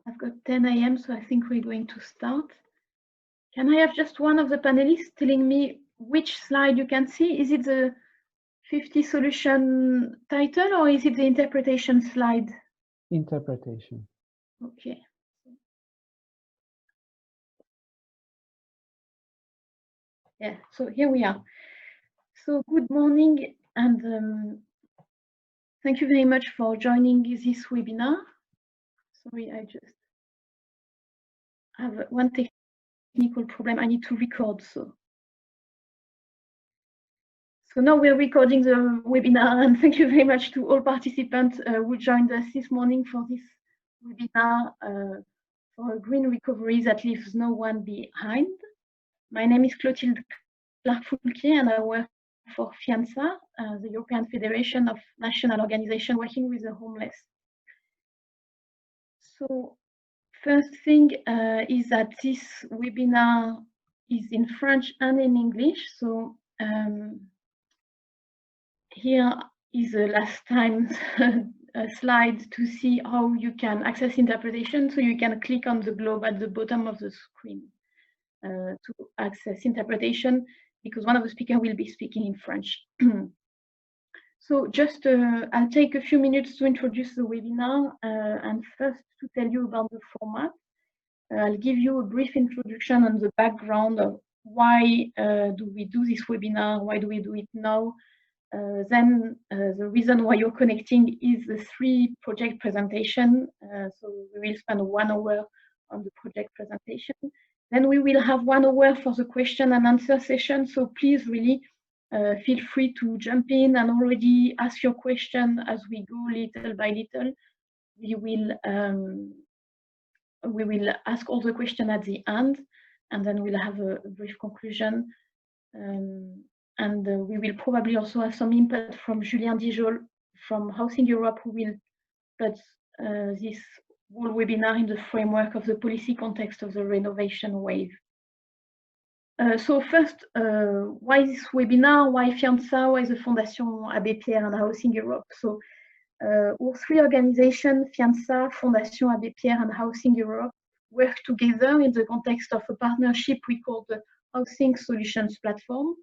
I've got 10 a.m., so I think we're going to start. Can I have just one of the panelists telling me which slide you can see? Is it the 50 solution title or is it the interpretation slide? Interpretation. Okay. Yeah, so here we are. So good morning and thank you very much for joining this webinar. Sorry, I just have one technical problem. I need to record. So now we're recording the webinar, and thank you very much to all participants who joined us this morning for this webinar for a green recovery that leaves no one behind. My name is Clotilde Clark-Foulquier, and I work for FIANSA, the European Federation of National Organizations working with the homeless. So first thing is that this webinar is in French and in English. So here is the last time slide to see how you can access interpretation. So you can click on the globe at the bottom of the screen to access interpretation, because one of the speakers will be speaking in French. So just I'll take a few minutes to introduce the webinar and first to tell you about the format. I'll give you a brief introduction on the background of why do we do this webinar, why do we do it now. Then the reason why you're connecting is the 3 project presentation. So we will spend 1 hour on the project presentation. Then we will have 1 hour for the question and answer session. So please really feel free to jump in and already ask your question as we go little by little. We will ask all the questions at the end, and then we'll have a brief conclusion. And we will probably also have some input from Julien Dijol from Housing Europe, who will put this whole webinar in the framework of the policy context of the renovation wave. So first, why this webinar? Why FIANSA? Why the Fondation Abbé Pierre and Housing Europe? So all 3 organizations, FIANSA, Fondation Abbé Pierre and Housing Europe, work together in the context of a partnership we call the Housing Solutions Platform,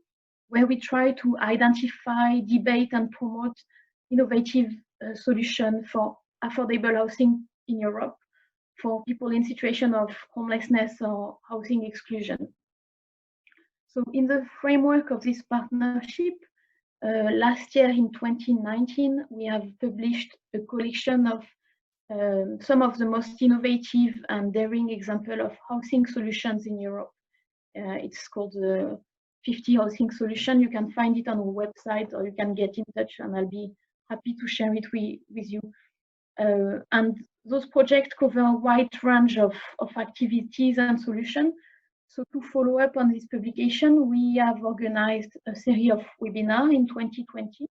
where we try to identify, debate and promote innovative solutions for affordable housing in Europe for people in situation of homelessness or housing exclusion. So in the framework of this partnership, last year in 2019, we have published a collection of some of the most innovative and daring examples of housing solutions in Europe. It's called the 50 Housing Solution. You can find it on our website, or you can get in touch and I'll be happy to share it with you. And those projects cover a wide range of activities and solutions. So to follow up on this publication, we have organized a series of webinars in 2020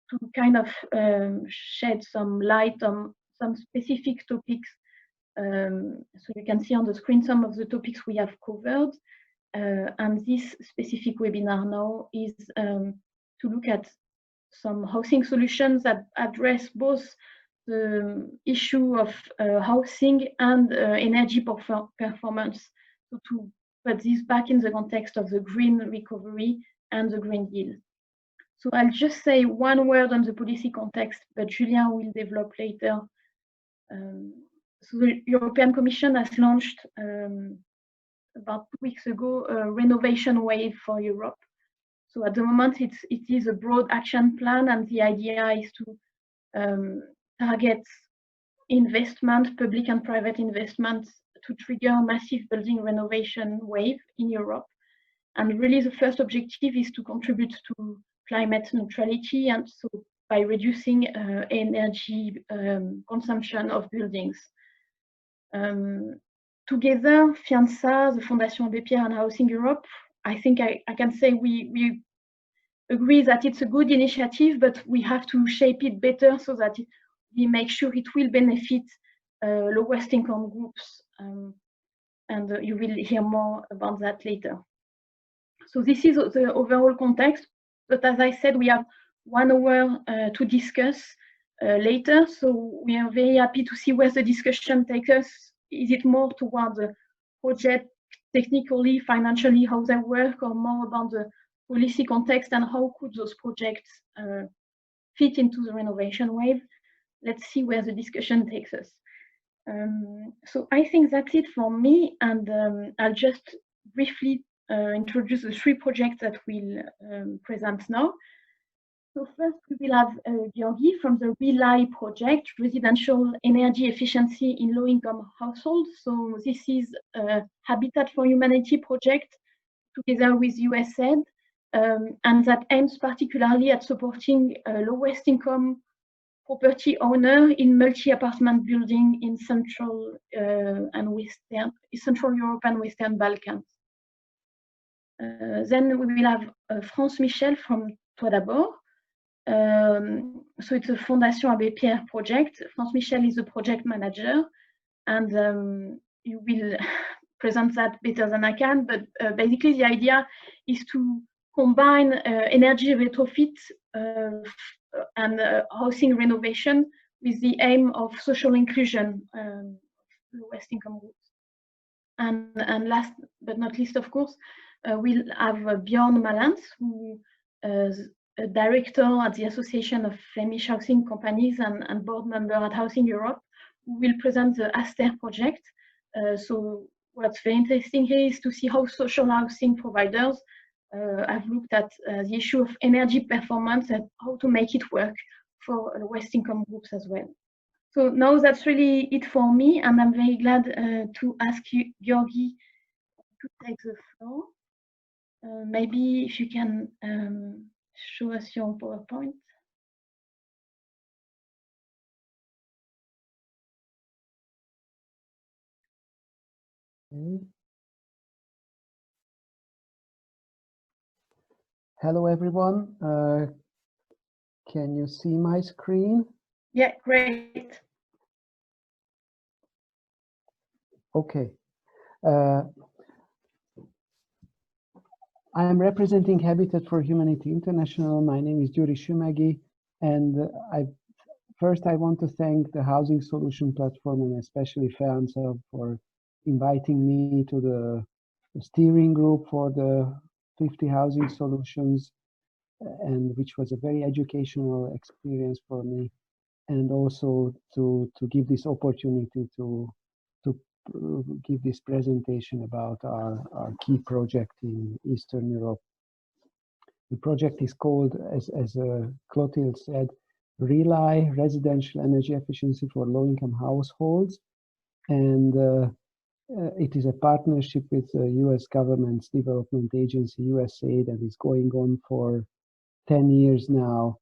to kind of shed some light on some specific topics. So you can see on the screen some of the topics we have covered. And this specific webinar now is to look at some housing solutions that address both the issue of housing and energy performance. So to put this back in the context of the green recovery and the Green Deal. So I'll just say 1 word on the policy context, but Julien will develop later. So the European Commission has launched about 2 weeks ago a renovation wave for Europe. So at the moment it is a broad action plan, and the idea is to target investment, public and private investments, to trigger a massive building renovation wave in Europe. And really the first objective is to contribute to climate neutrality, and so by reducing energy consumption of buildings. Together, FIANSA, the Fondation Abbé Pierre and Housing Europe, I think I can say we agree that it's a good initiative, but we have to shape it better so that we make sure it will benefit lowest income groups. And you will hear more about that later. So this is the overall context, but as I said, we have 1 hour to discuss later. So we are very happy to see where the discussion takes us. Is it more towards the project technically, financially, how they work, or more about the policy context and how could those projects fit into the renovation wave? Let's see where the discussion takes us. So I think that's it for me, and I'll just briefly introduce the 3 projects that we'll present now. So first we will have Georgi from the REELIH project, Residential Energy Efficiency in Low-Income Households. So this is a Habitat for Humanity project together with USAID, and that aims particularly at supporting lowest income property owner in multi-apartment building in Central Europe and Western Balkans. Then we will have France Michel from Toi d'abord. So it's a Fondation Abbé Pierre project. France Michel is the project manager, and you will present that better than I can, but basically the idea is to combine energy retrofit and housing renovation with the aim of social inclusion, lowest income groups. And last but not least, of course, we'll have Bjorn Malans, who is a director at the Association of Flemish Housing Companies and board member at Housing Europe, who will present the Aster project. So what's very interesting here is to see how social housing providers have looked at the issue of energy performance and how to make it work for lowest income groups as well. So now that's really it for me, and I'm very glad to ask you, Georgi, to take the floor. Maybe if you can show us your PowerPoint. Okay. Hello, everyone. Can you see my screen? Yeah, great. Okay. I am representing Habitat for Humanity International. My name is Gyuri Sümegi, and first I want to thank the Housing Solution Platform and especially FEANSA for inviting me to the steering group for the 50 housing solutions, and which was a very educational experience for me, and also to give this opportunity to give this presentation about our key project in Eastern Europe. The project is called, as Clotilde said, REELIH, Residential Energy Efficiency for Low-Income Households, and it is a partnership with the U.S. government's development agency, USAID, and is going on for 10 years now.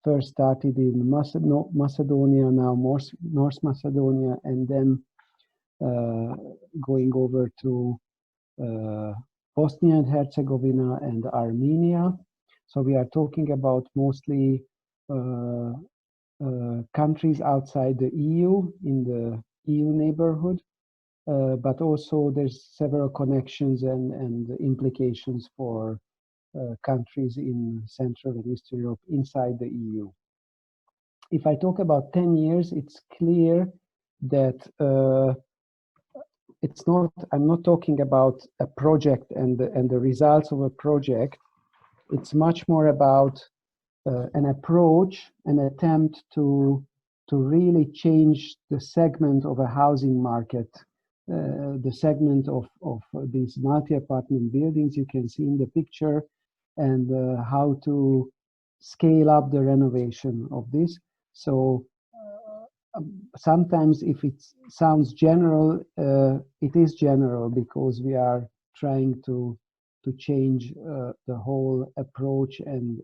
First started in Macedonia, now North Macedonia, and then going over to Bosnia and Herzegovina and Armenia. So we are talking about mostly countries outside the EU, in the EU neighborhood, but also there's several connections and implications for countries in Central and Eastern Europe inside the EU. If I talk about 10 years, it's clear that I'm not talking about a project and the results of a project. It's much more about an approach, an attempt to really change the segment of a housing market, the segment of these multi-apartment buildings you can see in the picture, and how to scale up the renovation of this. So sometimes if it sounds general, it is general because we are trying to change the whole approach and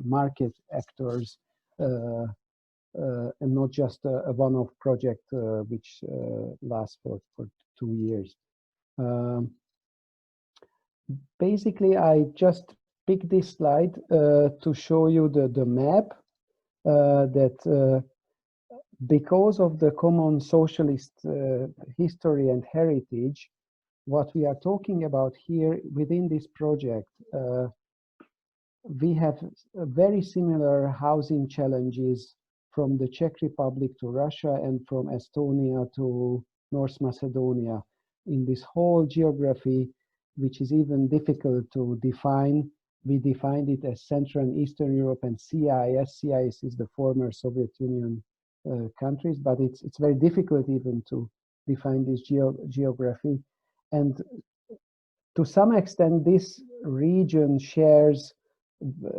market actors, and not just a one-off project which lasts for 2 years. Basically, I just picked this slide to show you the map that because of the common socialist history and heritage, what we are talking about here within this project we have very similar housing challenges from the Czech Republic to Russia and from Estonia to North Macedonia in this whole geography, which is even difficult to define. We defined it as Central and Eastern Europe and CIS. CIS is the former Soviet Union countries, but it's very difficult even to define this geography. And to some extent, this region shares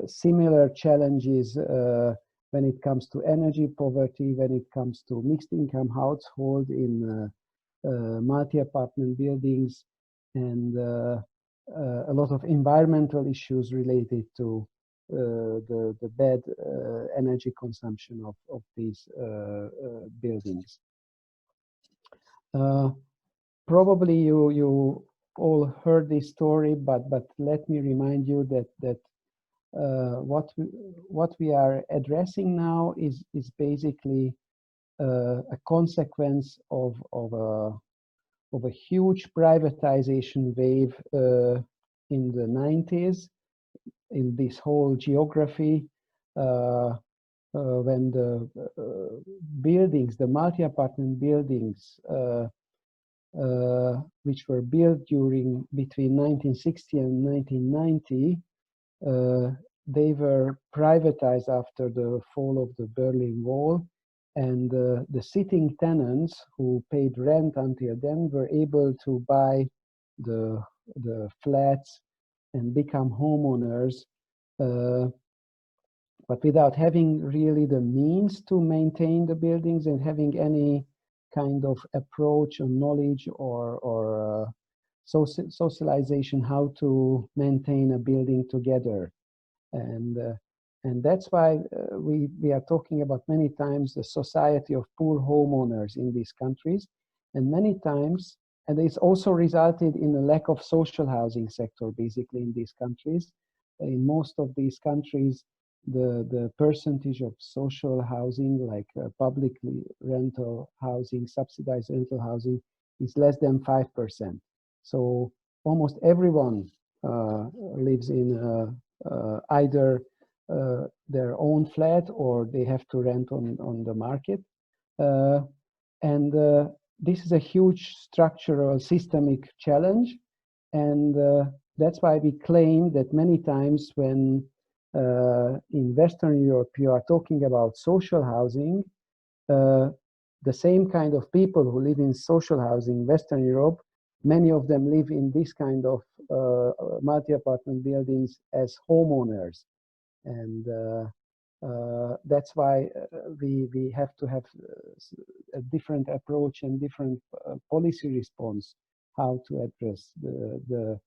similar challenges when it comes to energy poverty, when it comes to mixed income household in multi-apartment buildings, and a lot of environmental issues related to the bad energy consumption of these buildings. Probably you all heard this story, but let me remind you that what we are addressing now is basically a consequence of a huge privatization wave in the 90s in this whole geography, when the buildings, the multi-apartment buildings, which were built between 1960 and 1990, they were privatized after the fall of the Berlin Wall, and the sitting tenants who paid rent until then were able to buy the flats and become homeowners, but without having really the means to maintain the buildings and having any kind of approach or knowledge or socialization how to maintain a building together. And that's why we are talking about many times the society of poor homeowners in these countries, and many times, and it's also resulted in a lack of social housing sector basically in these countries. In most of these countries, the percentage of social housing, like publicly rental housing, subsidized rental housing, is less than 5%. So almost everyone lives in either their own flat or they have to rent on the market. And this is a huge structural systemic challenge. And that's why we claim that many times when in Western Europe you are talking about social housing, the same kind of people who live in social housing in Western Europe, many of them live in this kind of multi-apartment buildings as homeowners. And that's why we have to have a different approach and different policy response how to address the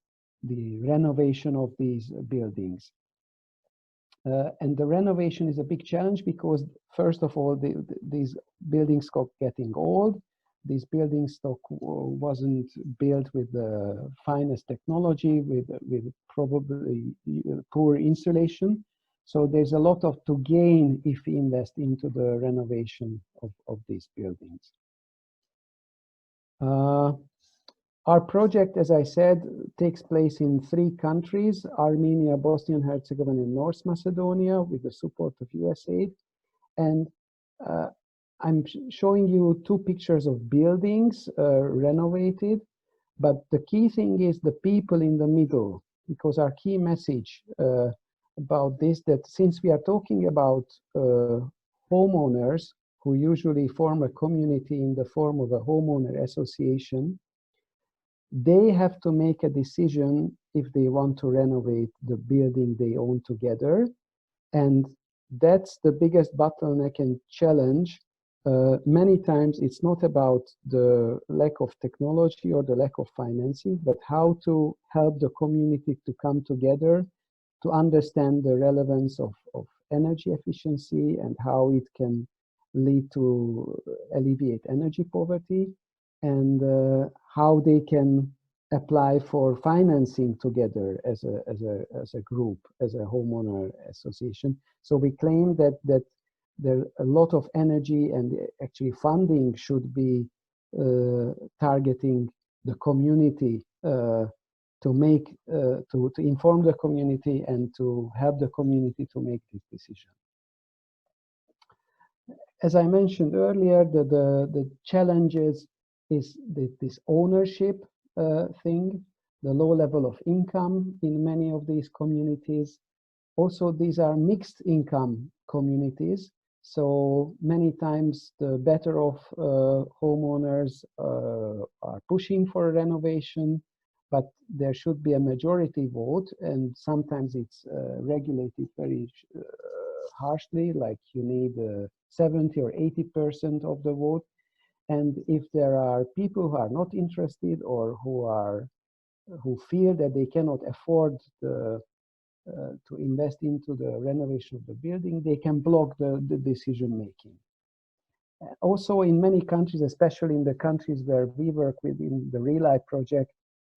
renovation of these buildings. And the renovation is a big challenge because, first of all, these buildings are getting old. This building stock wasn't built with the finest technology, with probably poor insulation. So there's a lot to gain if we invest into the renovation of these buildings. Our project, as I said, takes place in 3 countries: Armenia, Bosnia and Herzegovina, and North Macedonia, with the support of USAID. And I'm showing you 2 pictures of buildings renovated, but the key thing is the people in the middle, because our key message about this, that since we are talking about homeowners who usually form a community in the form of a homeowner association, they have to make a decision if they want to renovate the building they own together. And that's the biggest bottleneck and challenge. Many times it's not about the lack of technology or the lack of financing, but how to help the community to come together to understand the relevance of energy efficiency and how it can lead to alleviate energy poverty, and how they can apply for financing together as a group, as a homeowner association. So we claim that there a lot of energy and actually funding should be targeting the community to make to inform the community and to help the community to make this decision. As I mentioned earlier, the challenges is this ownership thing, the low level of income in many of these communities. Also, these are mixed income communities, so many times the better off homeowners are pushing for a renovation, but there should be a majority vote, and sometimes it's regulated very harshly, like you need 70 or 80% of the vote. And if there are people who are not interested or who feel that they cannot afford to invest into the renovation of the building, they can block the decision making. Also, in many countries, especially in the countries where we work within the REELIH project,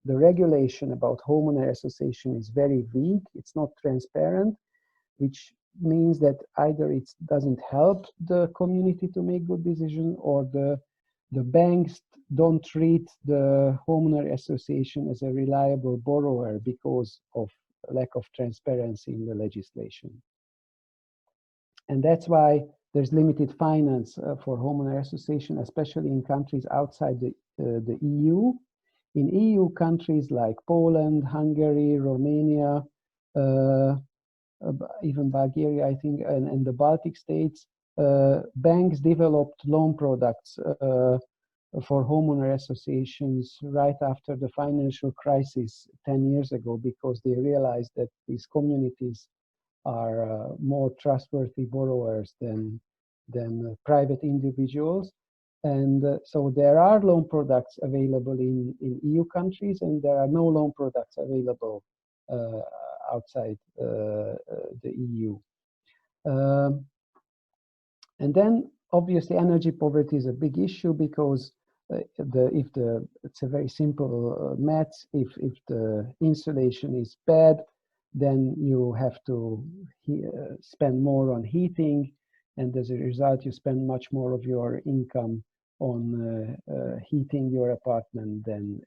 the regulation about homeowner association is very weak. It's not transparent, which means that either it doesn't help the community to make good decisions, or the banks don't treat the homeowner association as a reliable borrower because of lack of transparency in the legislation. And that's why there's limited finance for homeowner association, especially in countries outside the EU. In EU countries like Poland, Hungary, Romania, even Bulgaria, I think, and the Baltic states, banks developed loan products for homeowner associations right after the financial crisis 10 years ago, because they realized that these communities are more trustworthy borrowers than private individuals. And so there are loan products available in EU countries, and there are no loan products available outside the EU. And then obviously energy poverty is a big issue, because it's a very simple math. If the insulation is bad, then you have to spend more on heating, and as a result you spend much more of your income on heating your apartment than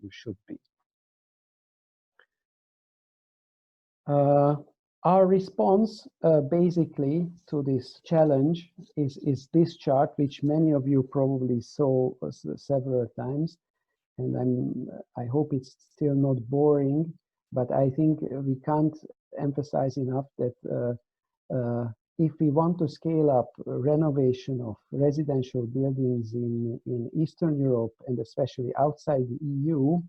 you should be. Our response basically to this challenge is this chart, which many of you probably saw several times, and I hope it's still not boring, but I think we can't emphasize enough that if we want to scale up renovation of residential buildings in Eastern Europe, and especially outside the EU,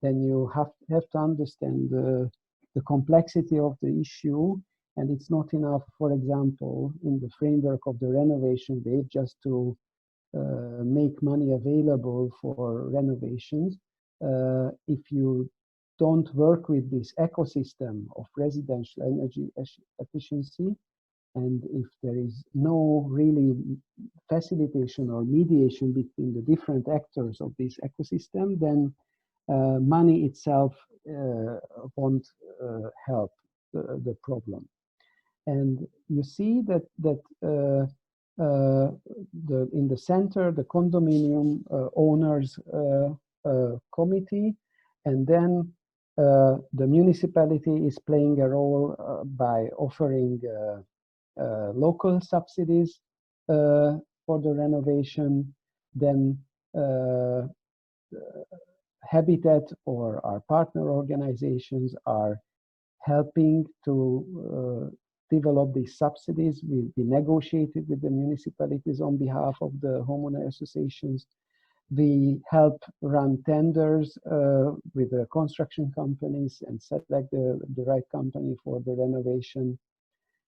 then you have to understand the complexity of the issue. And it's not enough, for example, in the framework of the renovation wave, just to make money available for renovations. If you don't work with this ecosystem of residential energy efficiency, and if there is no really facilitation or mediation between the different actors of this ecosystem, then money itself won't help the problem. And you see that in the center, the condominium owners committee, and then the municipality is playing a role by offering local subsidies for the renovation. Then Habitat or our partner organizations are helping to develop these subsidies. We negotiated with the municipalities on behalf of the homeowner associations. We help run tenders with the construction companies and select the right company for the renovation.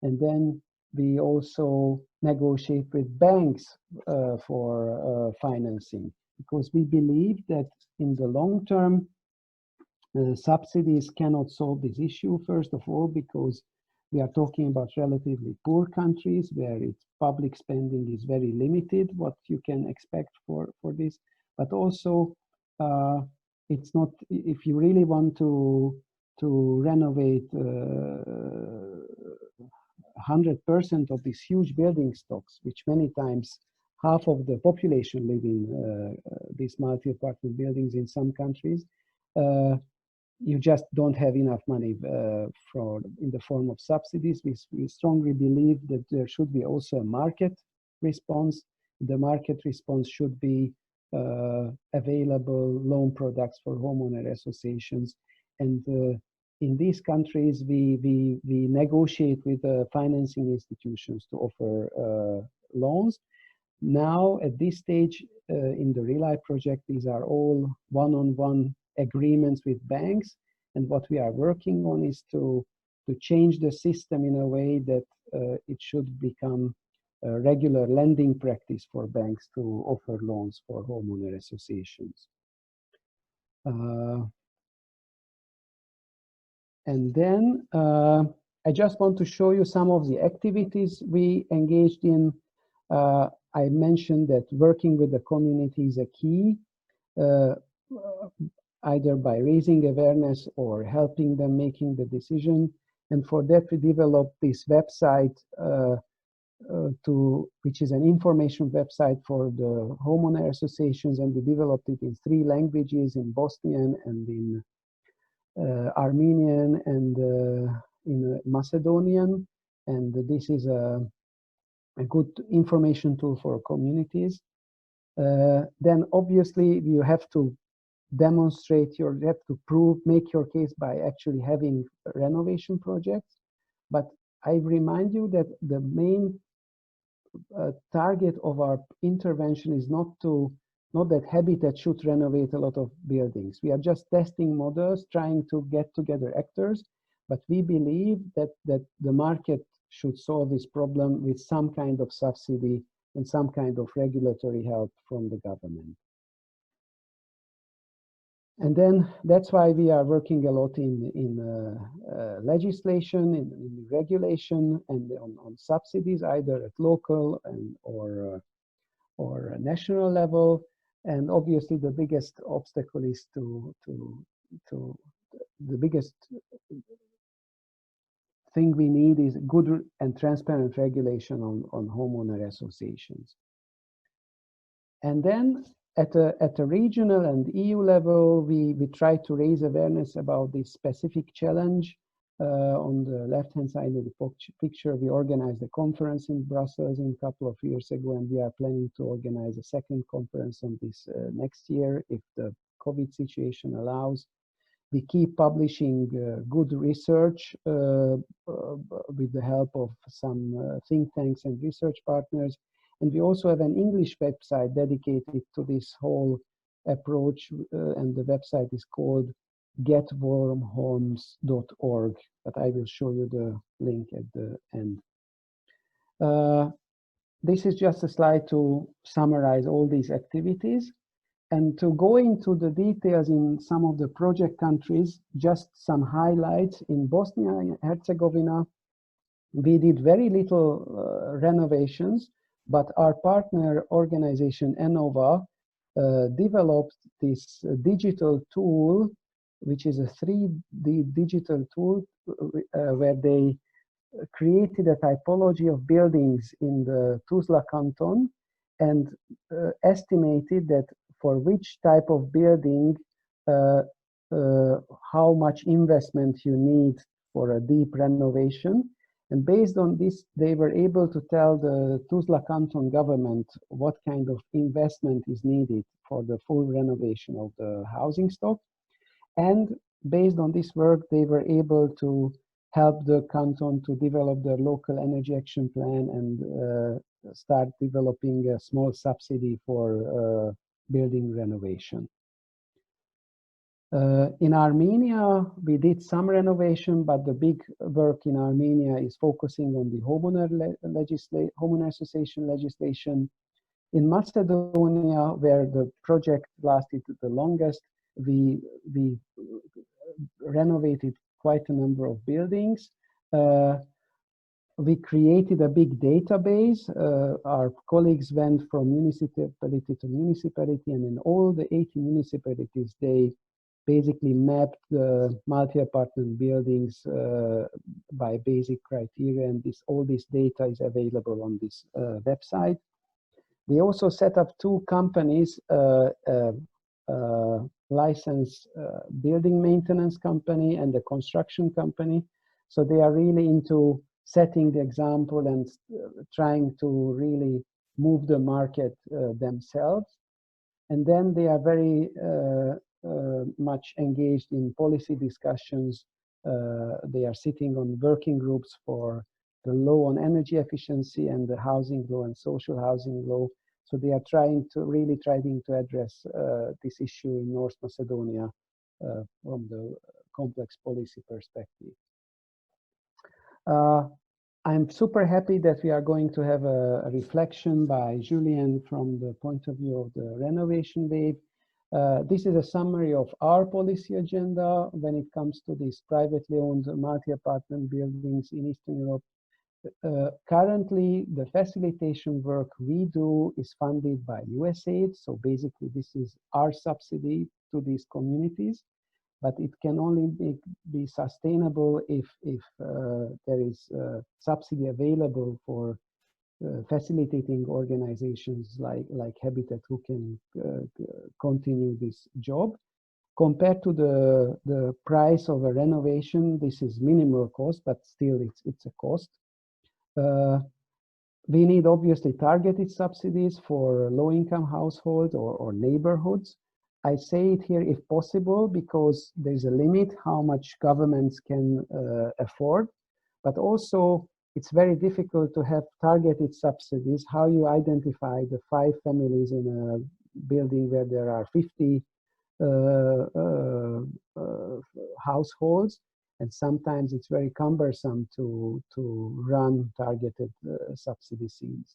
And then we also negotiate with banks for financing, because we believe that in the long term, subsidies cannot solve this issue. First of all, because we are talking about relatively poor countries where public spending is very limited, what you can expect for this. But also, it's not, if you really want to renovate 100% of these huge building stocks, which many times half of the population live in these multi-apartment buildings in some countries, you just don't have enough money in the form of subsidies. We strongly believe that there should be also a market response. The market response should be available loan products for homeowner associations. And in these countries, we negotiate with financing institutions to offer loans. Now, at this stage in the REELIH project, these are all one-on-one agreements with banks. And what we are working on is to change the system in a way that it should become a regular lending practice for banks to offer loans for homeowner associations. And then I just want to show you some of the activities we engaged in. I mentioned that working with the community is a key, either by raising awareness or helping them making the decision. And for that, we developed this website, which is an information website for the homeowner associations, and we developed it in 3 languages, in Bosnian and in Armenian and in Macedonian. And this is a good information tool for communities. Then obviously you have to demonstrate you have to make your case by actually having renovation projects. But I remind you that the main target of our intervention is not that Habitat should renovate a lot of buildings. We are just testing models, trying to get together actors, but we believe that the market should solve this problem with some kind of subsidy and some kind of regulatory help from the government. And then that's why we are working a lot in legislation, in regulation, and on subsidies, either at local or national level. And obviously, the biggest obstacle is the biggest thing we need is good and transparent regulation on homeowner associations. And then at a regional and EU level, we try to raise awareness about this specific challenge. On the left-hand side of the picture, we organized a conference in Brussels a couple of years ago, and we are planning to organize a second conference on this next year if the COVID situation allows. We keep publishing good research with the help of some think tanks and research partners. And we also have an English website dedicated to this whole approach, and the website is called getwarmhomes.org, but I will show you the link at the end. This is just a slide to summarize all these activities. And to go into the details in some of the project countries, just some highlights. In Bosnia and Herzegovina, we did very little renovations, but our partner organization, Enova, developed this digital tool, which is a 3D digital tool where they created a typology of buildings in the Tuzla canton and estimated that for which type of building, how much investment you need for a deep renovation. And based on this, they were able to tell the Tuzla canton government what kind of investment is needed for the full renovation of the housing stock. And based on this work, they were able to help the canton to develop their local energy action plan and start developing a small subsidy for building renovation. In Armenia, we did some renovation, but the big work in Armenia is focusing on the homeowner association legislation. In Macedonia, where the project lasted the longest, we renovated quite a number of buildings. We created a big database. Our colleagues went from municipality to municipality, and in all the 80 municipalities, they basically mapped the multi-apartment buildings by basic criteria, and all this data is available on this website. We also set up 2 companies, licensed building maintenance company and a construction company. So they are really into setting the example and trying to really move the market themselves. And then they are very much engaged in policy discussions. They are sitting on working groups for the law on energy efficiency and the housing law and social housing law. So they are trying to address this issue in North Macedonia from the complex policy perspective. I'm super happy that we are going to have a reflection by Julien from the point of view of the renovation wave. This is a summary of our policy agenda when it comes to these privately owned multi-apartment buildings in Eastern Europe. Currently, the facilitation work we do is funded by USAID. So basically, this is our subsidy to these communities. But it can only be sustainable if there is subsidy available for facilitating organizations like Habitat who can continue this job. Compared to the price of a renovation, this is minimal cost, but still it's a cost. We need obviously targeted subsidies for low-income households or neighborhoods. I say it here if possible because there's a limit how much governments can afford, but also it's very difficult to have targeted subsidies. How you identify the 5 families in a building where there are 50 households, and sometimes it's very cumbersome to run targeted subsidy schemes.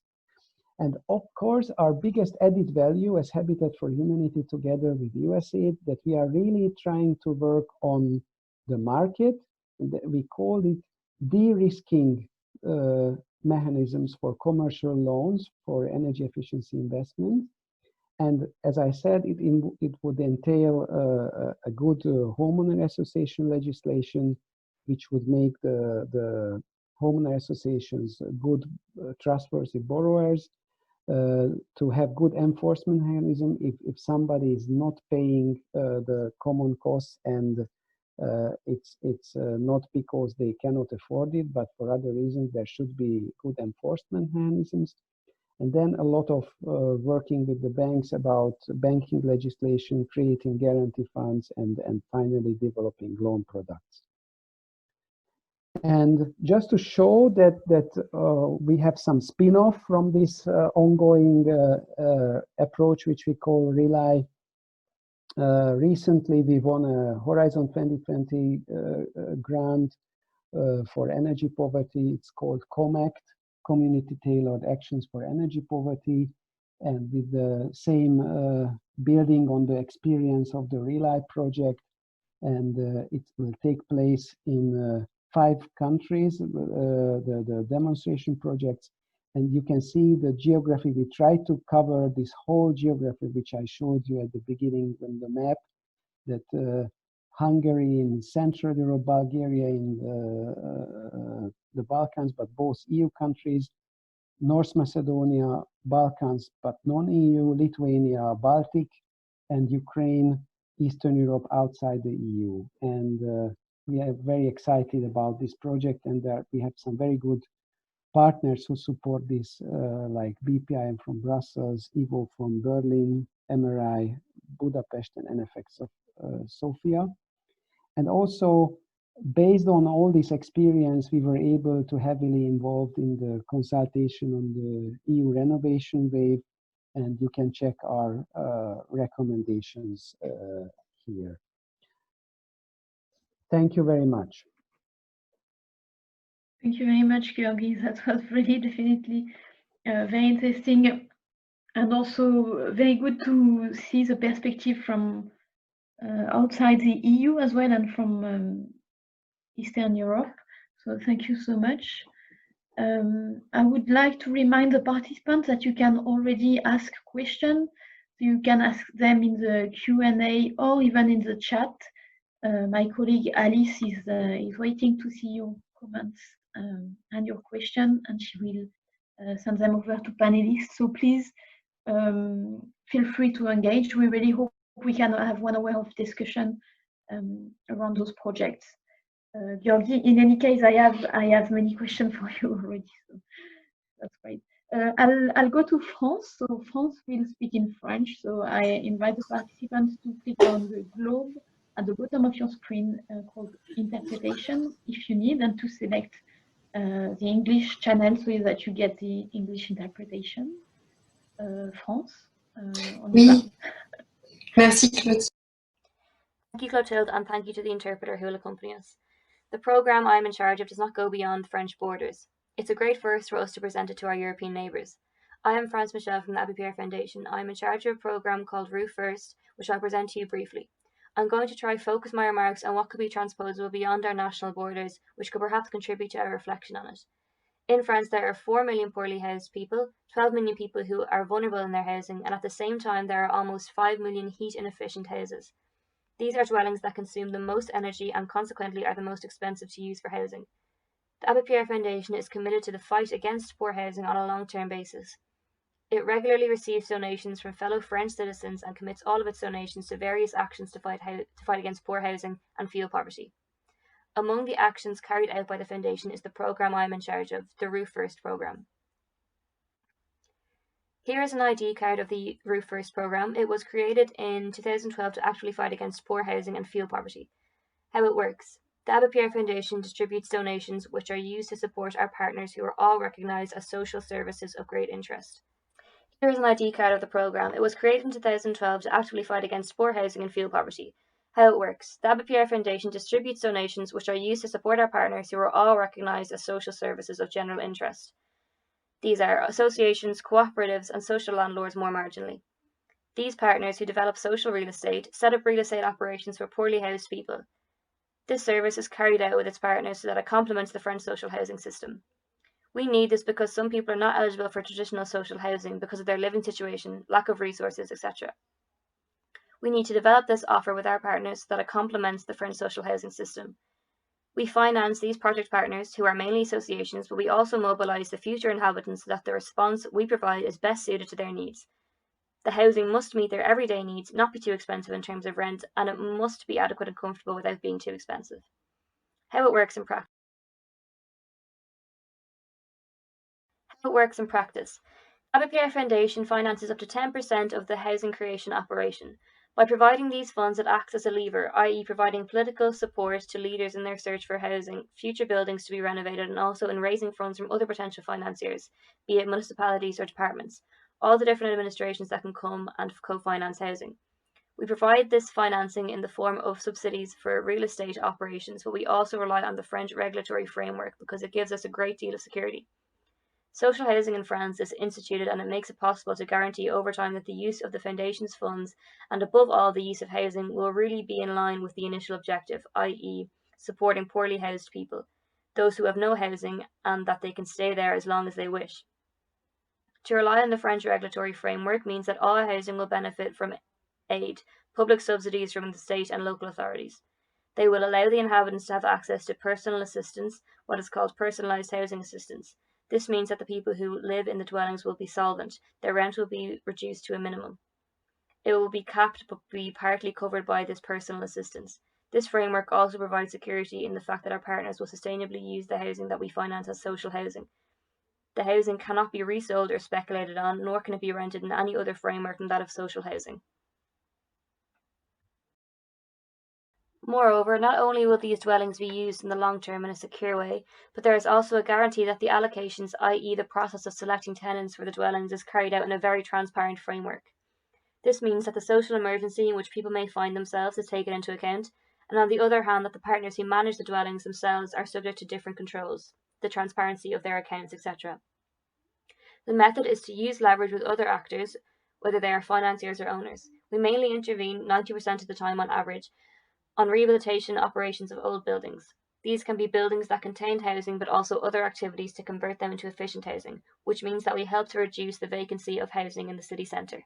And of course, our biggest added value as Habitat for Humanity together with USAID, that we are really trying to work on the market. We call it de-risking mechanisms for commercial loans for energy efficiency investment. And as I said, it would entail a good homeowner association legislation, which would make the homeowner associations good, trustworthy borrowers. To have good enforcement mechanism if somebody is not paying the common costs, and it's not because they cannot afford it, but for other reasons, there should be good enforcement mechanisms. And then a lot of working with the banks about banking legislation, creating guarantee funds, and finally developing loan products. And just to show that we have some spin-off from this ongoing approach, which we call REELIH. Recently, we won a Horizon 2020 grant for energy poverty. It's called COMACT, Community Tailored Actions for Energy Poverty. And with the same building on the experience of the REELIH project. And it will take place in 5 countries, the demonstration projects. And you can see the geography. We try to cover this whole geography, which I showed you at the beginning on the map, that Hungary in Central Europe, Bulgaria in the Balkans, but both EU countries, North Macedonia, Balkans, but non-EU, Lithuania, Baltic, and Ukraine, Eastern Europe outside the EU. And we are very excited about this project, and we have some very good partners who support this, like BPIM from Brussels, EVO from Berlin, MRI, Budapest, and NFX of Sofia. And also, based on all this experience, we were able to heavily involved in the consultation on the EU renovation wave, and you can check our recommendations here. Thank you very much. Thank you very much, Georgi. That was really definitely very interesting, and also very good to see the perspective from outside the EU as well, and from Eastern Europe. So thank you so much. I would like to remind the participants that you can already ask questions. You can ask them in the Q&A or even in the chat. My colleague Alice is waiting to see your comments and your question, and she will send them over to panelists. So please feel free to engage. We really hope we can have 1 hour of discussion around those projects. Georgi, in any case, I have many questions for you already, so that's great. I'll go to France. So France will speak in French. So I invite the participants to click on the globe at the bottom of your screen called interpretation if you need, and to select the English channel so that you get the English interpretation. France. Oui. Merci, Clotilde. Thank you, Clotilde, and thank you to the interpreter who will accompany us. The programme I am in charge of does not go beyond the French borders. It's a great first for us to present it to our European neighbours. I am France Michel from the Abbé Pierre Foundation. I am in charge of a programme called REE First, which I'll present to you briefly. I'm going to try focus my remarks on what could be transposable beyond our national borders, which could perhaps contribute to our reflection on it. In France, there are 4 million poorly housed people, 12 million people who are vulnerable in their housing, and at the same time there are almost 5 million heat inefficient houses. These are dwellings that consume the most energy and consequently are the most expensive to use for housing. The Abbé Pierre Foundation is committed to the fight against poor housing on a long-term basis. It regularly receives donations from fellow French citizens and commits all of its donations to various actions to fight against poor housing and fuel poverty. Among the actions carried out by the Foundation is the programme I am in charge of, the REE First programme. Here is an ID card of the REE First programme. It was created in 2012 to actively fight against poor housing and fuel poverty. How it works. The Abbé Pierre Foundation distributes donations which are used to support our partners who are all recognised as social services of great interest. Here is an ID card of the programme. It was created in 2012 to actively fight against poor housing and fuel poverty. How it works. The Abbé Pierre Foundation distributes donations which are used to support our partners who are all recognised as social services of general interest. These are associations, cooperatives and social landlords more marginally. These partners who develop social real estate set up real estate operations for poorly housed people. This service is carried out with its partners so that it complements the French social housing system. We need this because some people are not eligible for traditional social housing because of their living situation, lack of resources, etc. We need to develop this offer with our partners so that it complements the French social housing system. We finance these project partners, who are mainly associations, but we also mobilise the future inhabitants so that the response we provide is best suited to their needs. The housing must meet their everyday needs, not be too expensive in terms of rent, and it must be adequate and comfortable without being too expensive. How it works in practice. Abbé Pierre Foundation finances up to 10% of the housing creation operation. By providing these funds, it acts as a lever, i.e. providing political support to leaders in their search for housing, future buildings to be renovated, and also in raising funds from other potential financiers, be it municipalities or departments, all the different administrations that can come and co-finance housing. We provide this financing in the form of subsidies for real estate operations, but we also rely on the French regulatory framework because it gives us a great deal of security. Social housing in France is instituted and it makes it possible to guarantee over time that the use of the Foundation's funds, and above all the use of housing, will really be in line with the initial objective, i.e. supporting poorly housed people, those who have no housing, and that they can stay there as long as they wish. To rely on the French regulatory framework means that all housing will benefit from aid, public subsidies from the state and local authorities. They will allow the inhabitants to have access to personal assistance, what is called personalised housing assistance. This means that the people who live in the dwellings will be solvent. Their rent will be reduced to a minimum. It will be capped but be partly covered by this personal assistance. This framework also provides security in the fact that our partners will sustainably use the housing that we finance as social housing. The housing cannot be resold or speculated on, nor can it be rented in any other framework than that of social housing. Moreover, not only will these dwellings be used in the long term in a secure way, but there is also a guarantee that the allocations, i.e. the process of selecting tenants for the dwellings, is carried out in a very transparent framework. This means that the social emergency in which people may find themselves is taken into account, and on the other hand that the partners who manage the dwellings themselves are subject to different controls, the transparency of their accounts, etc. The method is to use leverage with other actors, whether they are financiers or owners. We mainly intervene 90% of the time on average on rehabilitation operations of old buildings. These can be buildings that contain housing but also other activities to convert them into efficient housing, which means that we help to reduce the vacancy of housing in the city centre.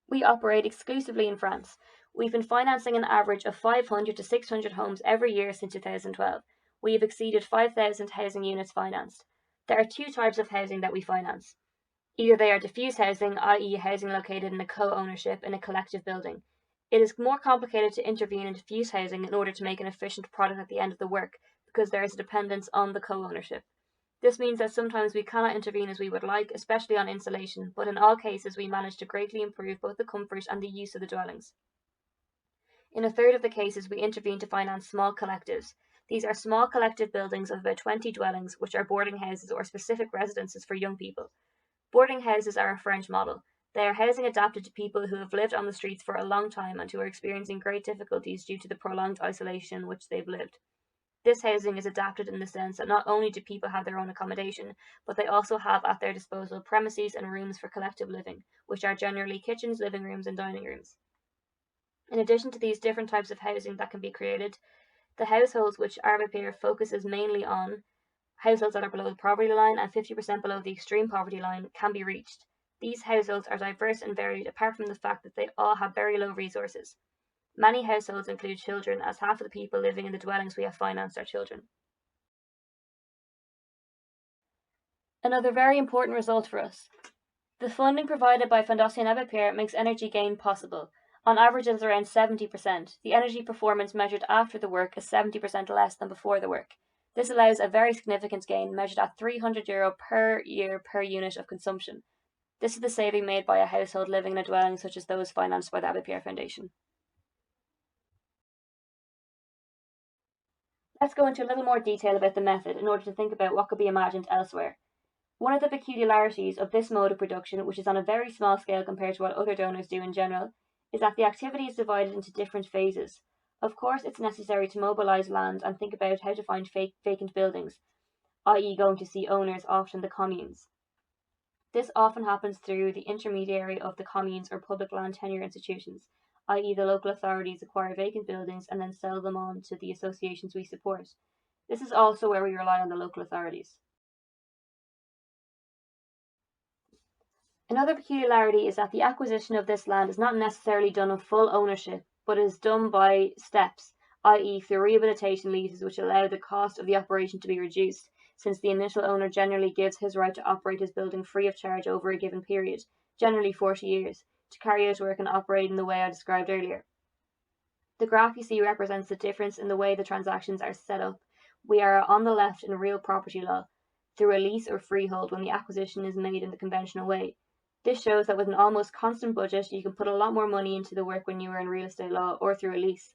We operate exclusively in France. We've been financing an average of 500 to 600 homes every year since 2012. We have exceeded 5,000 housing units financed. There are two types of housing that we finance. Either they are diffuse housing, i.e. housing located in a co-ownership in a collective building. It is more complicated to intervene in diffuse housing in order to make an efficient product at the end of the work, because there is a dependence on the co-ownership. This means that sometimes we cannot intervene as we would like, especially on insulation, but in all cases we manage to greatly improve both the comfort and the use of the dwellings. In a third of the cases, we intervene to finance small collectives. These are small collective buildings of about 20 dwellings, which are boarding houses or specific residences for young people. Boarding houses are a French model. They are housing adapted to people who have lived on the streets for a long time and who are experiencing great difficulties due to the prolonged isolation in which they've lived. This housing is adapted in the sense that not only do people have their own accommodation, but they also have at their disposal premises and rooms for collective living, which are generally kitchens, living rooms, and dining rooms. In addition to these different types of housing that can be created, the households which RBPR focuses mainly on, households that are below the poverty line and 50% below the extreme poverty line, can be reached. These households are diverse and varied apart from the fact that they all have very low resources. Many households include children, as half of the people living in the dwellings we have financed are children. Another very important result for us. The funding provided by Fondation Abbé Pierre makes energy gain possible. On average, it is around 70%. The energy performance measured after the work is 70% less than before the work. This allows a very significant gain measured at €300 per year per unit of consumption. This is the saving made by a household living in a dwelling such as those financed by the Abbé Pierre Foundation. Let's go into a little more detail about the method in order to think about what could be imagined elsewhere. One of the peculiarities of this mode of production, which is on a very small scale compared to what other donors do in general, is that the activity is divided into different phases. Of course, it's necessary to mobilise land and think about how to find vacant buildings, i.e. going to see owners, often the communes. This often happens through the intermediary of the communes or public land tenure institutions, i.e. the local authorities acquire vacant buildings and then sell them on to the associations we support. This is also where we rely on the local authorities. Another peculiarity is that the acquisition of this land is not necessarily done of full ownership, but is done by steps, i.e. through rehabilitation leases which allow the cost of the operation to be reduced, since the initial owner generally gives his right to operate his building free of charge over a given period, generally 40 years, to carry out work and operate in the way I described earlier. The graph you see represents the difference in the way the transactions are set up. We are on the left in real property law, through a lease or freehold when the acquisition is made in the conventional way. This shows that with an almost constant budget, you can put a lot more money into the work when you are in real estate law or through a lease,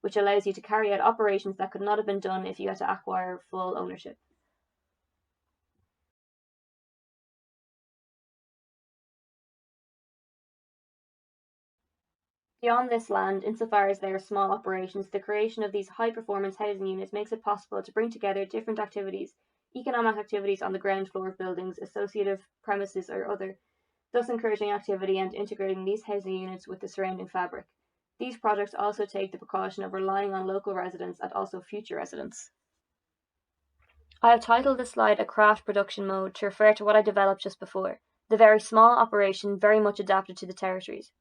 which allows you to carry out operations that could not have been done if you had to acquire full ownership. Beyond this land, insofar as they are small operations, the creation of these high-performance housing units makes it possible to bring together different activities, economic activities on the ground floor of buildings, associative premises or other, thus encouraging activity and integrating these housing units with the surrounding fabric. These projects also take the precaution of relying on local residents and also future residents. I have titled this slide a craft production mode to refer to what I developed just before, the very small operation very much adapted to the territories.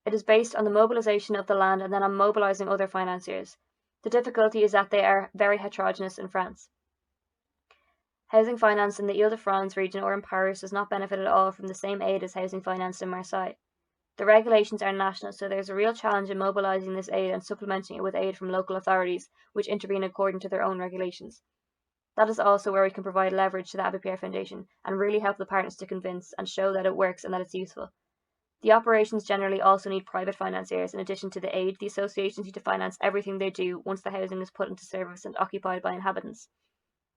It is based on the mobilisation of the land and then on mobilising other financiers. The difficulty is that they are very heterogeneous in France. Housing finance in the Ile-de-France region or in Paris does not benefit at all from the same aid as housing finance in Marseille. The regulations are national, so there is a real challenge in mobilising this aid and supplementing it with aid from local authorities, which intervene according to their own regulations. That is also where we can provide leverage to the Abbé Pierre Foundation and really help the partners to convince and show that it works and that it's useful. The operations generally also need private financiers. In addition to the aid, the associations need to finance everything they do once the housing is put into service and occupied by inhabitants.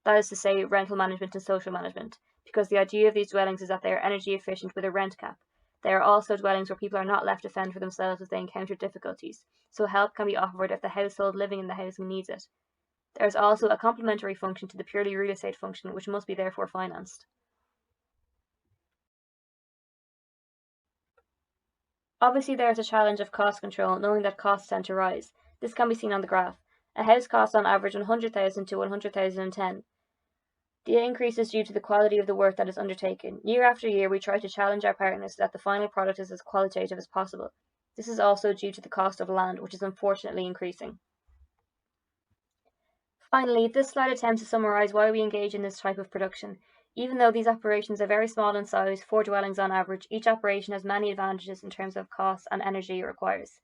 That is to say, rental management and social management, because the idea of these dwellings is that they are energy efficient with a rent cap. They are also dwellings where people are not left to fend for themselves if they encounter difficulties, so help can be offered if the household living in the housing needs it. There is also a complementary function to the purely real estate function, which must be therefore financed. Obviously, there is a challenge of cost control, knowing that costs tend to rise. This can be seen on the graph. A house costs on average 100,000 to 100,010. The increase is due to the quality of the work that is undertaken. Year after year, we try to challenge our partners so that the final product is as qualitative as possible. This is also due to the cost of land, which is unfortunately increasing. Finally, this slide attempts to summarise why we engage in this type of production. Even though these operations are very small in size, 4 dwellings on average, each operation has many advantages in terms of costs and energy it requires.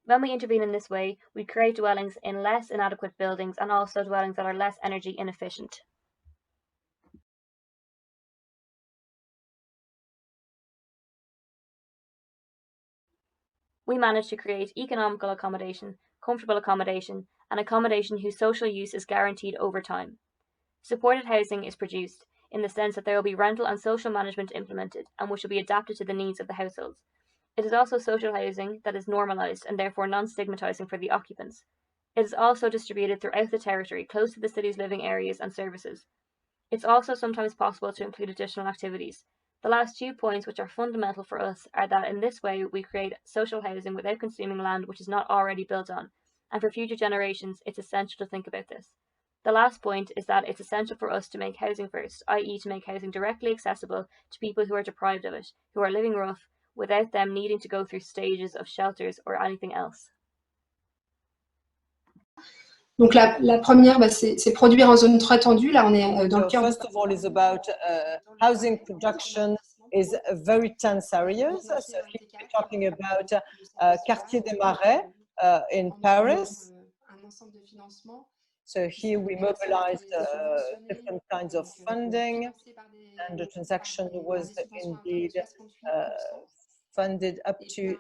When we intervene in this way, we create dwellings in less inadequate buildings and also dwellings that are less energy inefficient. We manage to create economical accommodation, comfortable accommodation, and accommodation whose social use is guaranteed over time. Supported housing is produced, in the sense that there will be rental and social management implemented, and which will be adapted to the needs of the households. It is also social housing that is normalised and therefore non-stigmatising for the occupants. It is also distributed throughout the territory, close to the city's living areas and services. It's also sometimes possible to include additional activities. The last 2 points, which are fundamental for us, are that in this way we create social housing without consuming land which is not already built on, and for future generations it's essential to think about this. The last point is that it's essential for us to make housing first, i.e. to make housing directly accessible to people who are deprived of it, who are living rough, without them needing to go through stages of shelters or anything else. Donc la première, c'est produire en zone très tendue. Là, on est dans le cœur. First of all, is about housing production is a very tense areas. So here we're talking about Quartier des Marais in Paris. So here we mobilized different kinds of funding, and the transaction was indeed funded up to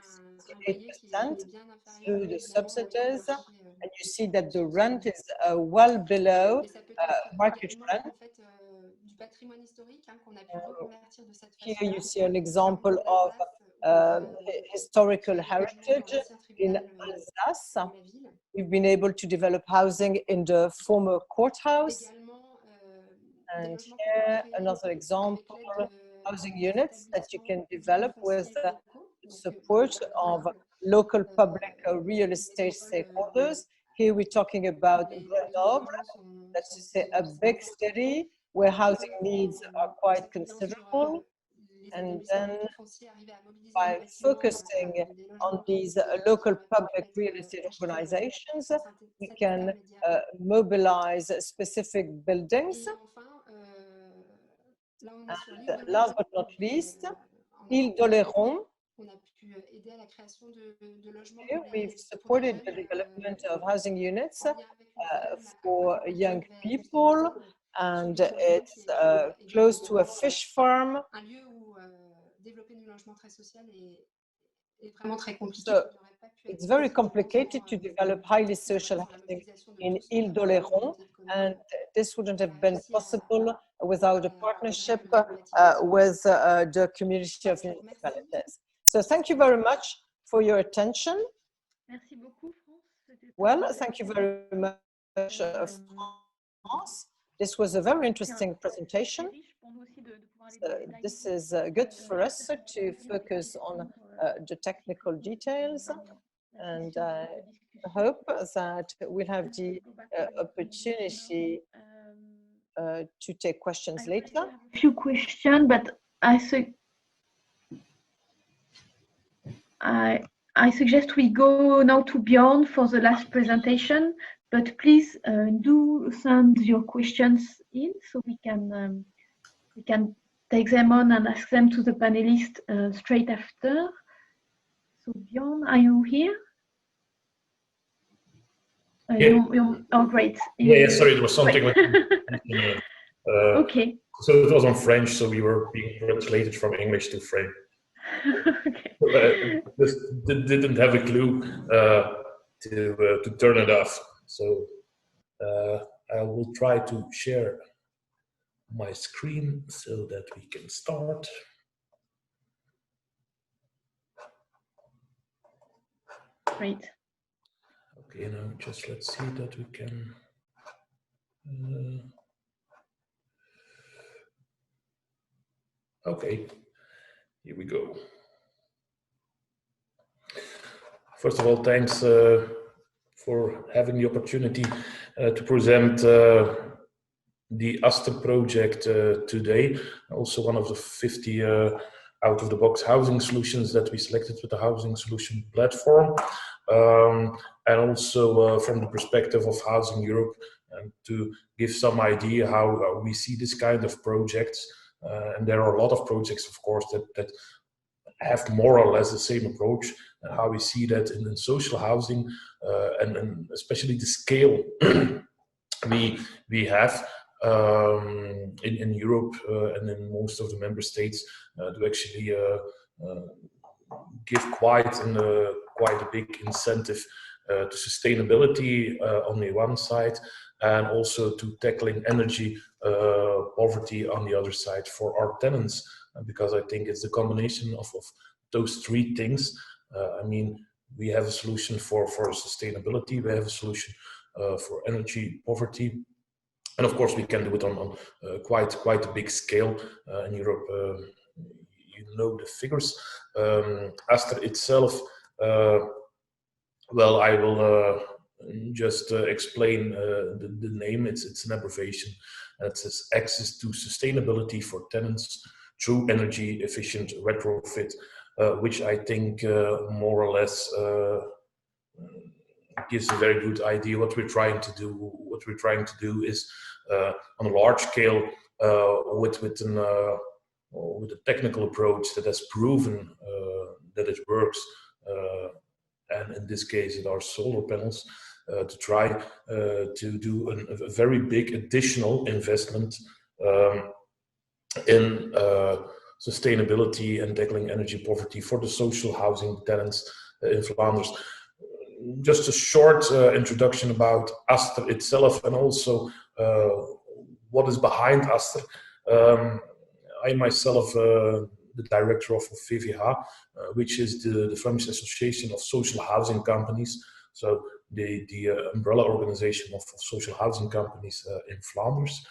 68% through the subsidies, and you see that the rent is well below market rent. Here you see an example of historical heritage in Alsace. We've been able to develop housing in the former courthouse. And here another example, housing units that you can develop with the support of local public real estate stakeholders. Here we're talking about Grenoble, that's to say a big city where housing needs are quite considerable. And then by focusing on these local public real estate organizations, we can mobilize specific buildings. And last but not least, Île-d'Oléron. Here we've supported the development of housing units for young people, and it's close to a fish farm. So it's very complicated to develop highly social housing in Île-d'Oléron, and this wouldn't have been possible without a partnership with the community of municipalities. So thank you very much for your attention. Merci beaucoup, France. Well, thank you very much, France. This was a very interesting presentation. This is good for us to focus on the technical details, and I hope that we'll have the opportunity to take questions later. A few questions, but I suggest we go now to Bjorn for the last presentation, but please do send your questions in so we can take them on and ask them to the panelists straight after. So Bjorn, are you here? Yeah. Oh, great. Yeah, sorry, there was something with okay. So it was on French, so we were being translated from English to French. Okay. Just didn't have a clue to turn it off. So I will try to share my screen so that we can start. Great. Okay, now just let's see that we can. Okay, here we go. First of all, thanks for having the opportunity to present the ASTER project today. Also one of the 50 out-of-the-box housing solutions that we selected with the Housing Solution Platform. And also from the perspective of Housing Europe and to give some idea how we see this kind of projects. And there are a lot of projects, of course, that have more or less the same approach, and how we see that in social housing, and especially the scale we have in Europe and in most of the member states to actually give quite a big incentive to sustainability on the one side, and also to tackling energy poverty on the other side for our tenants, because I think it's the combination of those three things. I mean, we have a solution for sustainability, we have a solution for energy poverty, and of course we can do it on quite a big scale in Europe. You know the figures. Aster itself, well, I will just explain the name. It's an abbreviation. It says access to sustainability for tenants through energy efficient retrofit, which I think more or less gives a very good idea what we're trying to do. What we're trying to do is on a large scale with a technical approach that has proven that it works, and in this case it are solar panels, to try to do a very big additional investment in sustainability and tackling energy poverty for the social housing tenants in Flanders. Just a short introduction about Aster itself, and also what is behind Aster. I myself, the director of VVH, which is the Flemish Association of Social Housing Companies, so the umbrella organization of social housing companies in Flanders.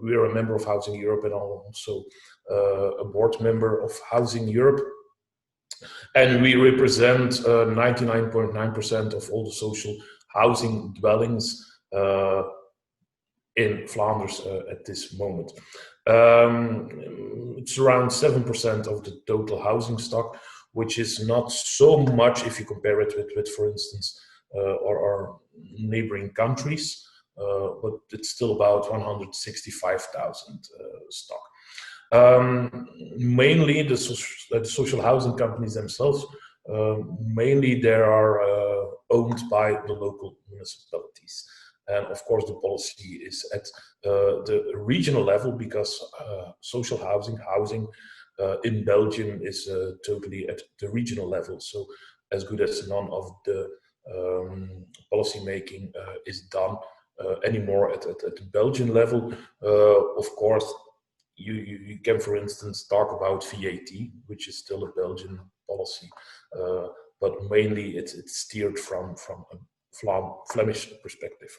We are a member of Housing Europe, and also a board member of Housing Europe. And we represent 99.9% of all the social housing dwellings in Flanders at this moment. It's around 7% of the total housing stock, which is not so much if you compare it with for instance, our neighboring countries, but it's still about 165,000 stock. Mainly the social housing companies themselves, mainly they are owned by the local municipalities. And of course the policy is at the regional level, because social housing in Belgium is totally at the regional level. So as good as none of the policy making is done anymore at the Belgian level. Of course, you can, for instance, talk about VAT, which is still a Belgian policy, but mainly it's steered from a Flemish perspective.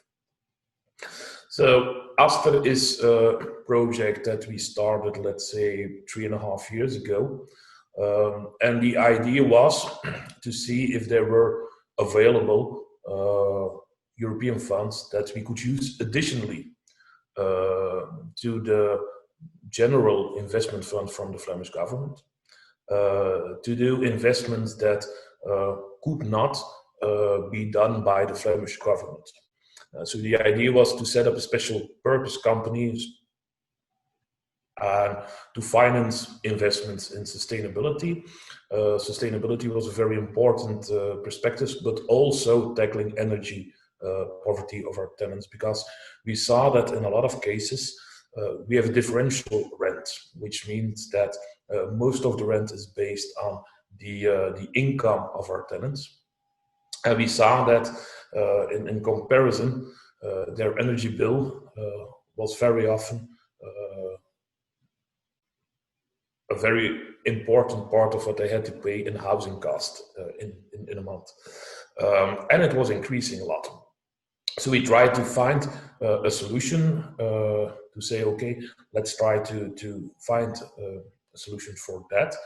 So Aster is a project that we started, let's say, 3.5 years ago, and the idea was to see if there were available European funds that we could use additionally to the general investment fund from the Flemish government, to do investments that could not be done by the Flemish government. So the idea was to set up a special purpose companies and to finance investments in sustainability. Sustainability was a very important perspective, but also tackling energy poverty of our tenants, because we saw that in a lot of cases we have a differential rent, which means that most of the rent is based on the income of our tenants. And we saw that in comparison, their energy bill was very often a very important part of what they had to pay in housing cost in a month. And it was increasing a lot. So we tried to find a solution to say, okay, let's try to find a solution for that.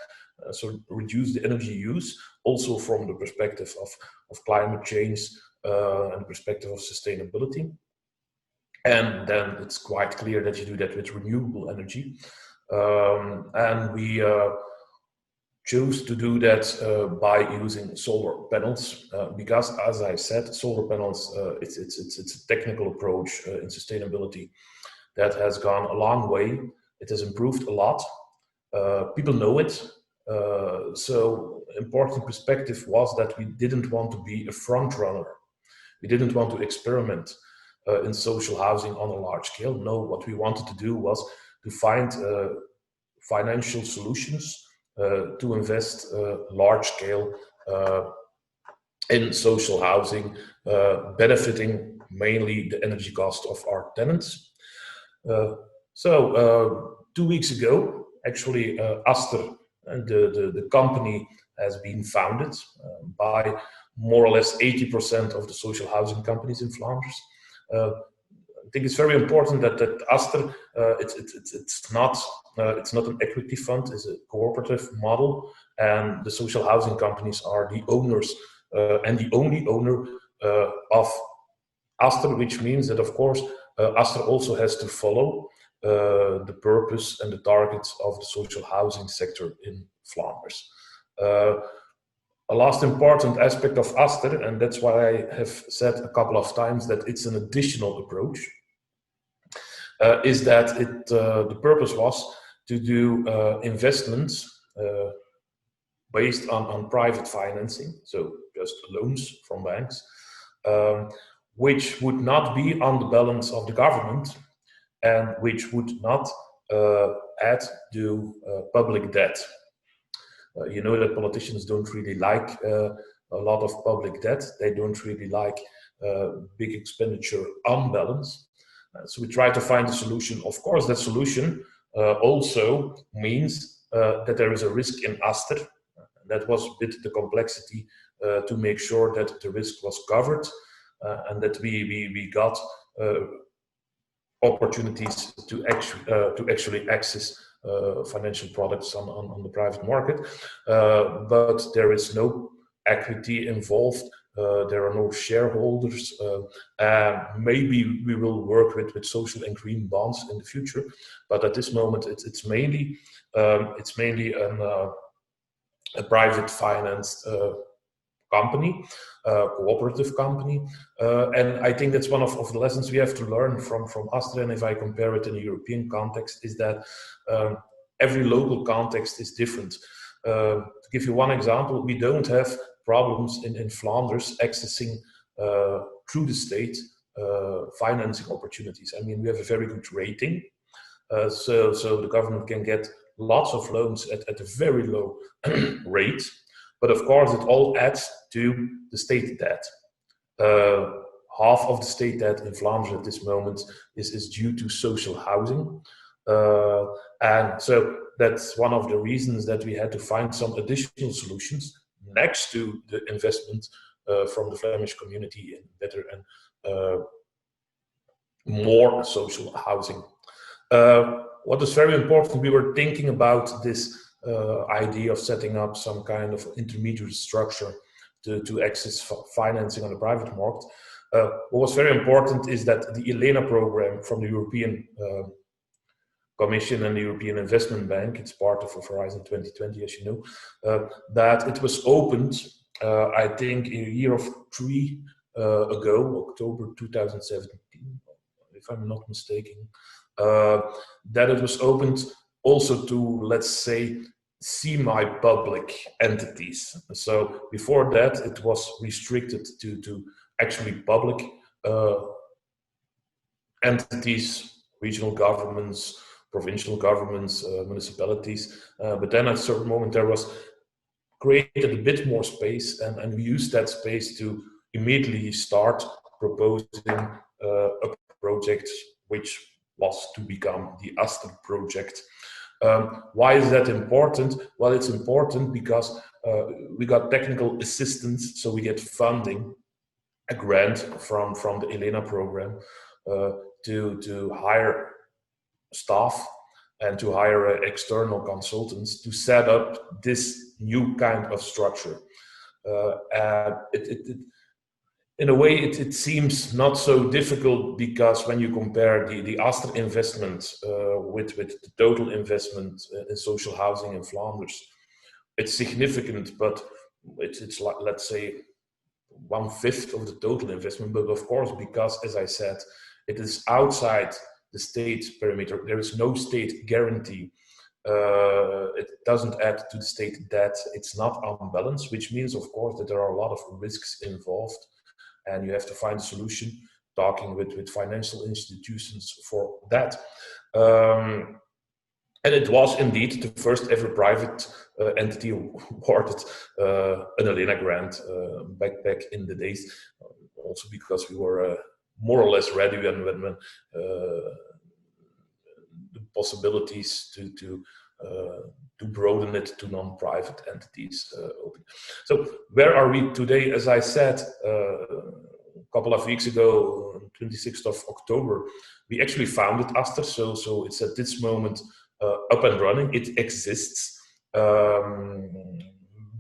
So reduce the energy use, also from the perspective of climate change and the perspective of sustainability. And then it's quite clear that you do that with renewable energy. And we chose to do that by using solar panels because, as I said, solar panels, it's a technical approach in sustainability that has gone a long way. It has improved a lot. People know it. So important perspective was that we didn't want to be a front runner. We didn't want to experiment in social housing on a large scale. No, what we wanted to do was to find financial solutions to invest large scale in social housing, benefiting mainly the energy cost of our tenants. So 2 weeks ago, actually, Aster, the company, has been founded by more or less 80% of the social housing companies in Flanders. I think it's very important that Aster, it's not an equity fund; it's a cooperative model, and the social housing companies are the owners and the only owner of Aster, which means that, of course, Aster also has to follow the purpose and the targets of the social housing sector in Flanders. A last important aspect of Aster, and that's why I have said a couple of times that it's an additional approach, is that the purpose was to do investments based on private financing, so just loans from banks, which would not be on the balance of the government and which would not add to public debt. You know that politicians don't really like a lot of public debt. They don't really like big expenditure on balance. So we try to find a solution. Of course, that solution also means that there is a risk in Aster. That was a bit the complexity to make sure that the risk was covered and that we got opportunities to actually access financial products on the private market, but there is no equity involved. There are no shareholders. Maybe we will work with social and green bonds in the future, but at this moment it's mainly a private financed company, cooperative company, and I think that's one of the lessons we have to learn from Aster. And if I compare it in a European context, is that every local context is different. To give you one example, we don't have problems in Flanders accessing through the state financing opportunities. I mean, we have a very good rating, so the government can get lots of loans at a very low rate. But of course, it all adds to the state debt. Half of the state debt in Flanders at this moment is due to social housing. And so that's one of the reasons that we had to find some additional solutions next to the investment from the Flemish community in better and more social housing. What is very important, we were thinking about this idea of setting up some kind of intermediate structure to access financing on the private market. What was very important is that the ELENA program from the European Commission and the European Investment Bank, it's part of Horizon 2020, as you know, that it was opened, I think, a year of 3 ago, October 2017, if I'm not mistaken, that it was opened also to, let's say, semi-public entities. So before that, it was restricted to actually public entities, regional governments, provincial governments, municipalities. But then at a certain moment, there was created a bit more space, and we used that space to immediately start proposing a project which was to become the Aster project. Why is that important? Well, it's important because we got technical assistance, so we get funding, a grant from the ELENA program to hire staff and to hire external consultants to set up this new kind of structure. In a way, it seems not so difficult, because when you compare the Aster investment with the total investment in social housing in Flanders, it's significant, but it's like, let's say, 1/5 of the total investment. But of course, because, as I said, it is outside the state perimeter, there is no state guarantee. It doesn't add to the state debt. It's not unbalanced, which means, of course, that there are a lot of risks involved, and you have to find a solution, talking with financial institutions for that. And it was indeed the first ever private entity awarded an ELENA grant back in the days, also because we were more or less ready when the possibilities to broaden it to non-private entities open. So where are we today? As I said a couple of weeks ago, 26th of October, we actually founded Aster. So it's at this moment up and running. It exists.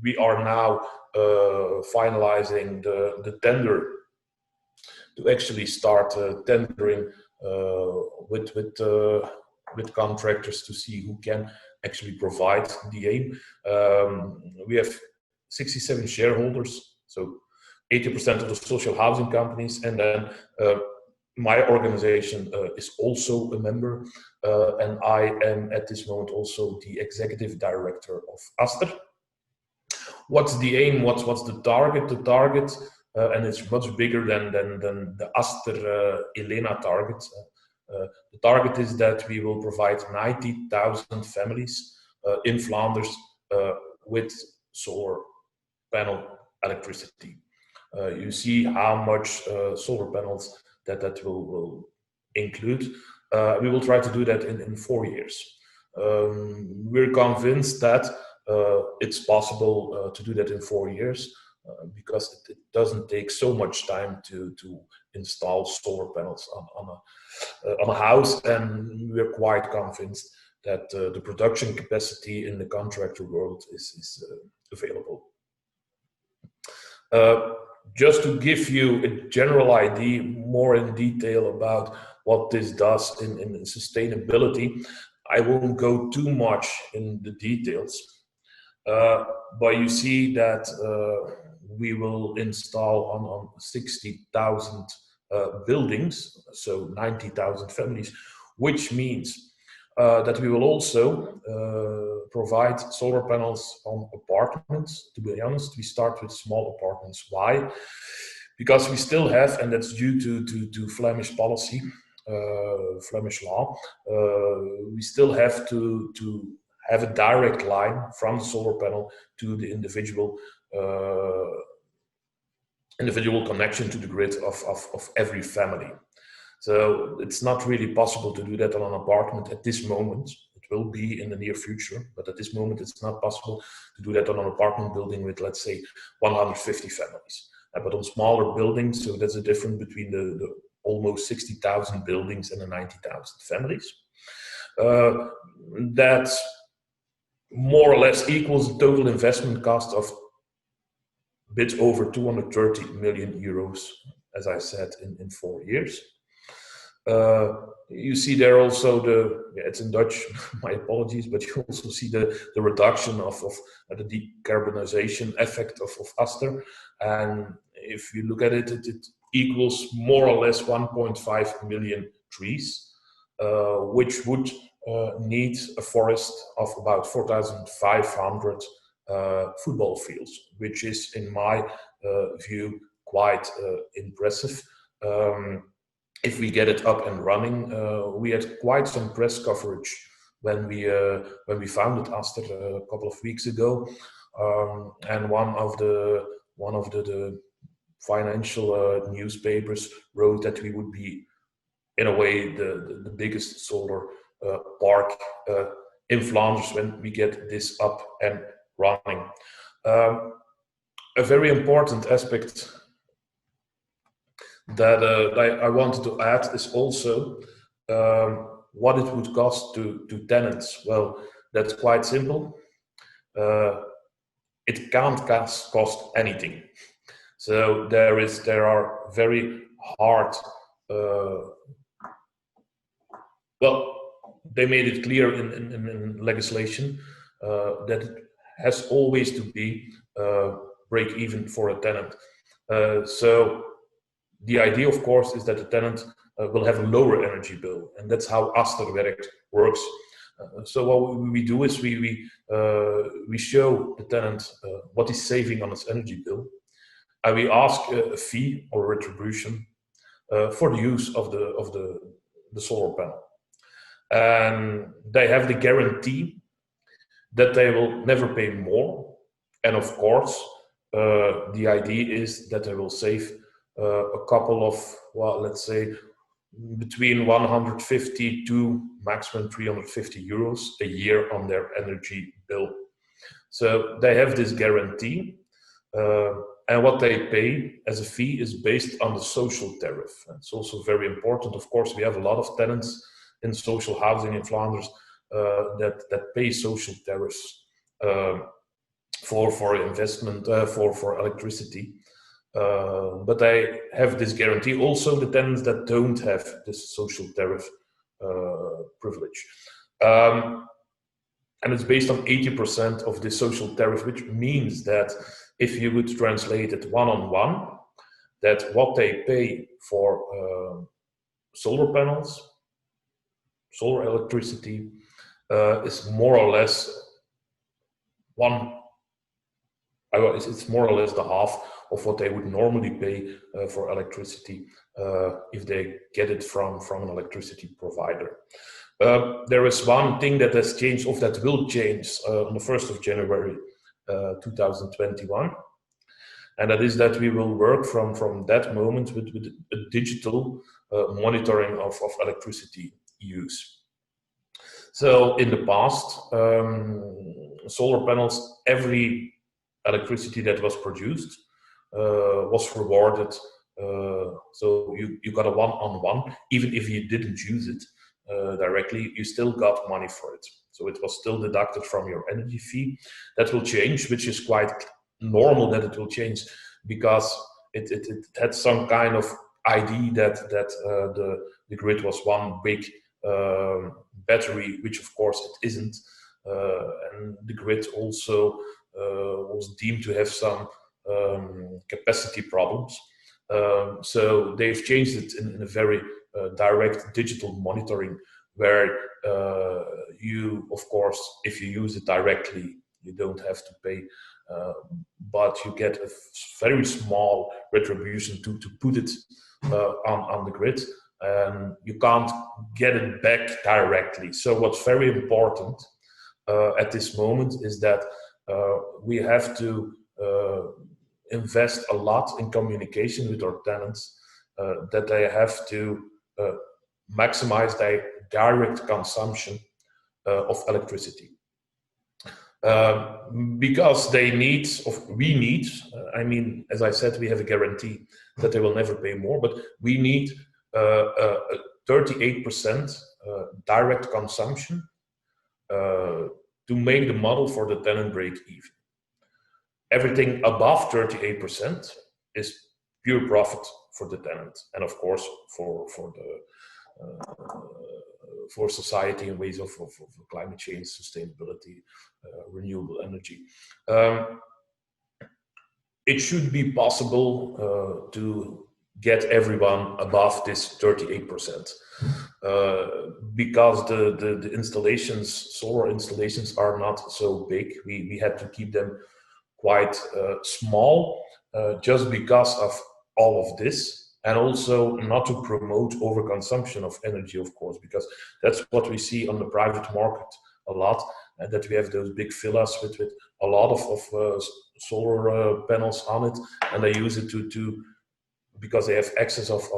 We are now finalizing the tender to actually start tendering with contractors to see who can actually provide the aim. We have 67 shareholders, so 80% of the social housing companies, and then my organization is also a member, and I am at this moment also the executive director of Aster. What's the aim? What's the target? The target, and it's much bigger than the Aster ELENA target. The target is that we will provide 90,000 families in Flanders with solar panel electricity. You see how much solar panels that will include. We will try to do that in 4 years. We're convinced that it's possible to do that in 4 years because it doesn't take so much time to install solar panels on a house, and we're quite convinced that the production capacity in the contractor world is available. Just to give you a general idea more in detail about what this does in sustainability, I won't go too much in the details, but you see that we will install on 60,000 buildings, so 90,000 families, which means that we will also provide solar panels on apartments. To be honest, we start with small apartments. Why? Because we still have, and that's due to Flemish policy, Flemish law, we still have to have a direct line from the solar panel to the individual connection to the grid of every family. So it's not really possible to do that on an apartment at this moment. It will be in the near future, but at this moment it's not possible to do that on an apartment building with, let's say, 150 families. But on smaller buildings, so that's the difference between the almost 60,000 buildings and the 90,000 families. That more or less equals the total investment cost of a bit over 230 million euros, as I said, in 4 years. You see there also it's in Dutch, my apologies, but you also see the reduction of the decarbonization effect of Aster. And if you look at it, it equals more or less 1.5 million trees, which would need a forest of about 4,500 football fields, which is, in my view, quite impressive. If we get it up and running, we had quite some press coverage when we founded Aster a couple of weeks ago, and one of the financial newspapers wrote that we would be, in a way, the biggest solar park in Flanders when we get this up and running. A very important aspect that I wanted to add is also what it would cost to tenants. Well, that's quite simple. It can't cost anything. So there are very hard. Well, they made it clear in legislation that it has always to be break even for a tenant. So the idea, of course, is that the tenant will have a lower energy bill, and that's how Asterwerk works. So what we do is we show the tenant what he's saving on his energy bill, and we ask a fee or retribution for the use of the solar panel. And they have the guarantee that they will never pay more. And of course, the idea is that they will save a couple of, well, let's say, between 150 to maximum 350 euros a year on their energy bill. So they have this guarantee, and what they pay as a fee is based on the social tariff. It's also very important. Of course, we have a lot of tenants in social housing in Flanders that pay social tariffs for investment, for electricity. But they have this guarantee. Also, the tenants that don't have this social tariff privilege. And it's based on 80% of the social tariff, which means that if you would translate it one-on-one, that what they pay for solar panels, solar electricity, is more or less it's more or less the half of what they would normally pay for electricity if they get it from an electricity provider. There is one thing that has changed, or that will change on the 1st of January 2021, and that is that we will work from that moment with a digital monitoring of electricity use. So in the past, solar panels, every electricity that was produced was rewarded. So you got a one-on-one, even if you didn't use it directly, you still got money for it. So it was still deducted from your energy fee. That will change, which is quite normal that it will change, because it had some kind of idea that the grid was one big battery, which of course it isn't. And the grid also was deemed to have some capacity problems. So they've changed it in a very direct digital monitoring, where you, of course, if you use it directly, you don't have to pay, but you get a very small retribution to put it on the grid, and you can't get it back directly. So what's very important at this moment is that we have to invest a lot in communication with our tenants, that they have to maximize their direct consumption of electricity. Because they need, we need, I mean, as I said, we have a guarantee that they will never pay more, but we need 38% direct consumption to make the model for the tenant break even. Everything above 38% is pure profit for the tenant, and of course for society in ways of climate change, sustainability, renewable energy. It should be possible to get everyone above this 38%, because the installations, solar installations, are not so big. We had to keep them quite small, just because of all of this, and also not to promote overconsumption of energy, of course, because that's what we see on the private market a lot, and that we have those big villas with a lot of solar panels on it, and they use it to because they have excess of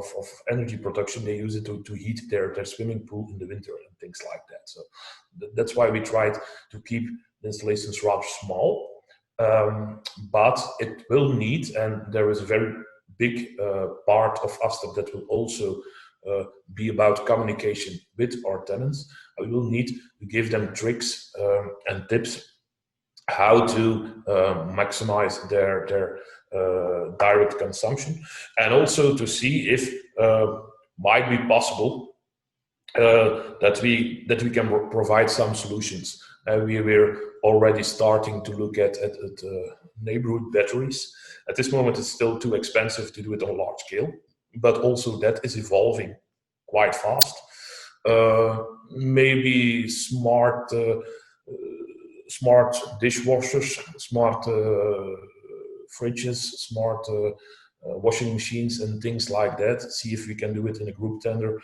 energy production, they use it to heat their swimming pool in the winter and things like that. So that's why we tried to keep the installations rather small, but it will need, and there is a very big part of Aster that will also be about communication with our tenants. We will need to give them tricks and tips how to maximize their direct consumption, and also to see if might be possible that we can provide some solutions We were already starting to look at neighborhood batteries. At this moment, it's still too expensive to do it on a large scale, but also that is evolving quite fast. Maybe smart dishwashers, smart fridges, smart washing machines and things like that. See if we can do it in a group tender.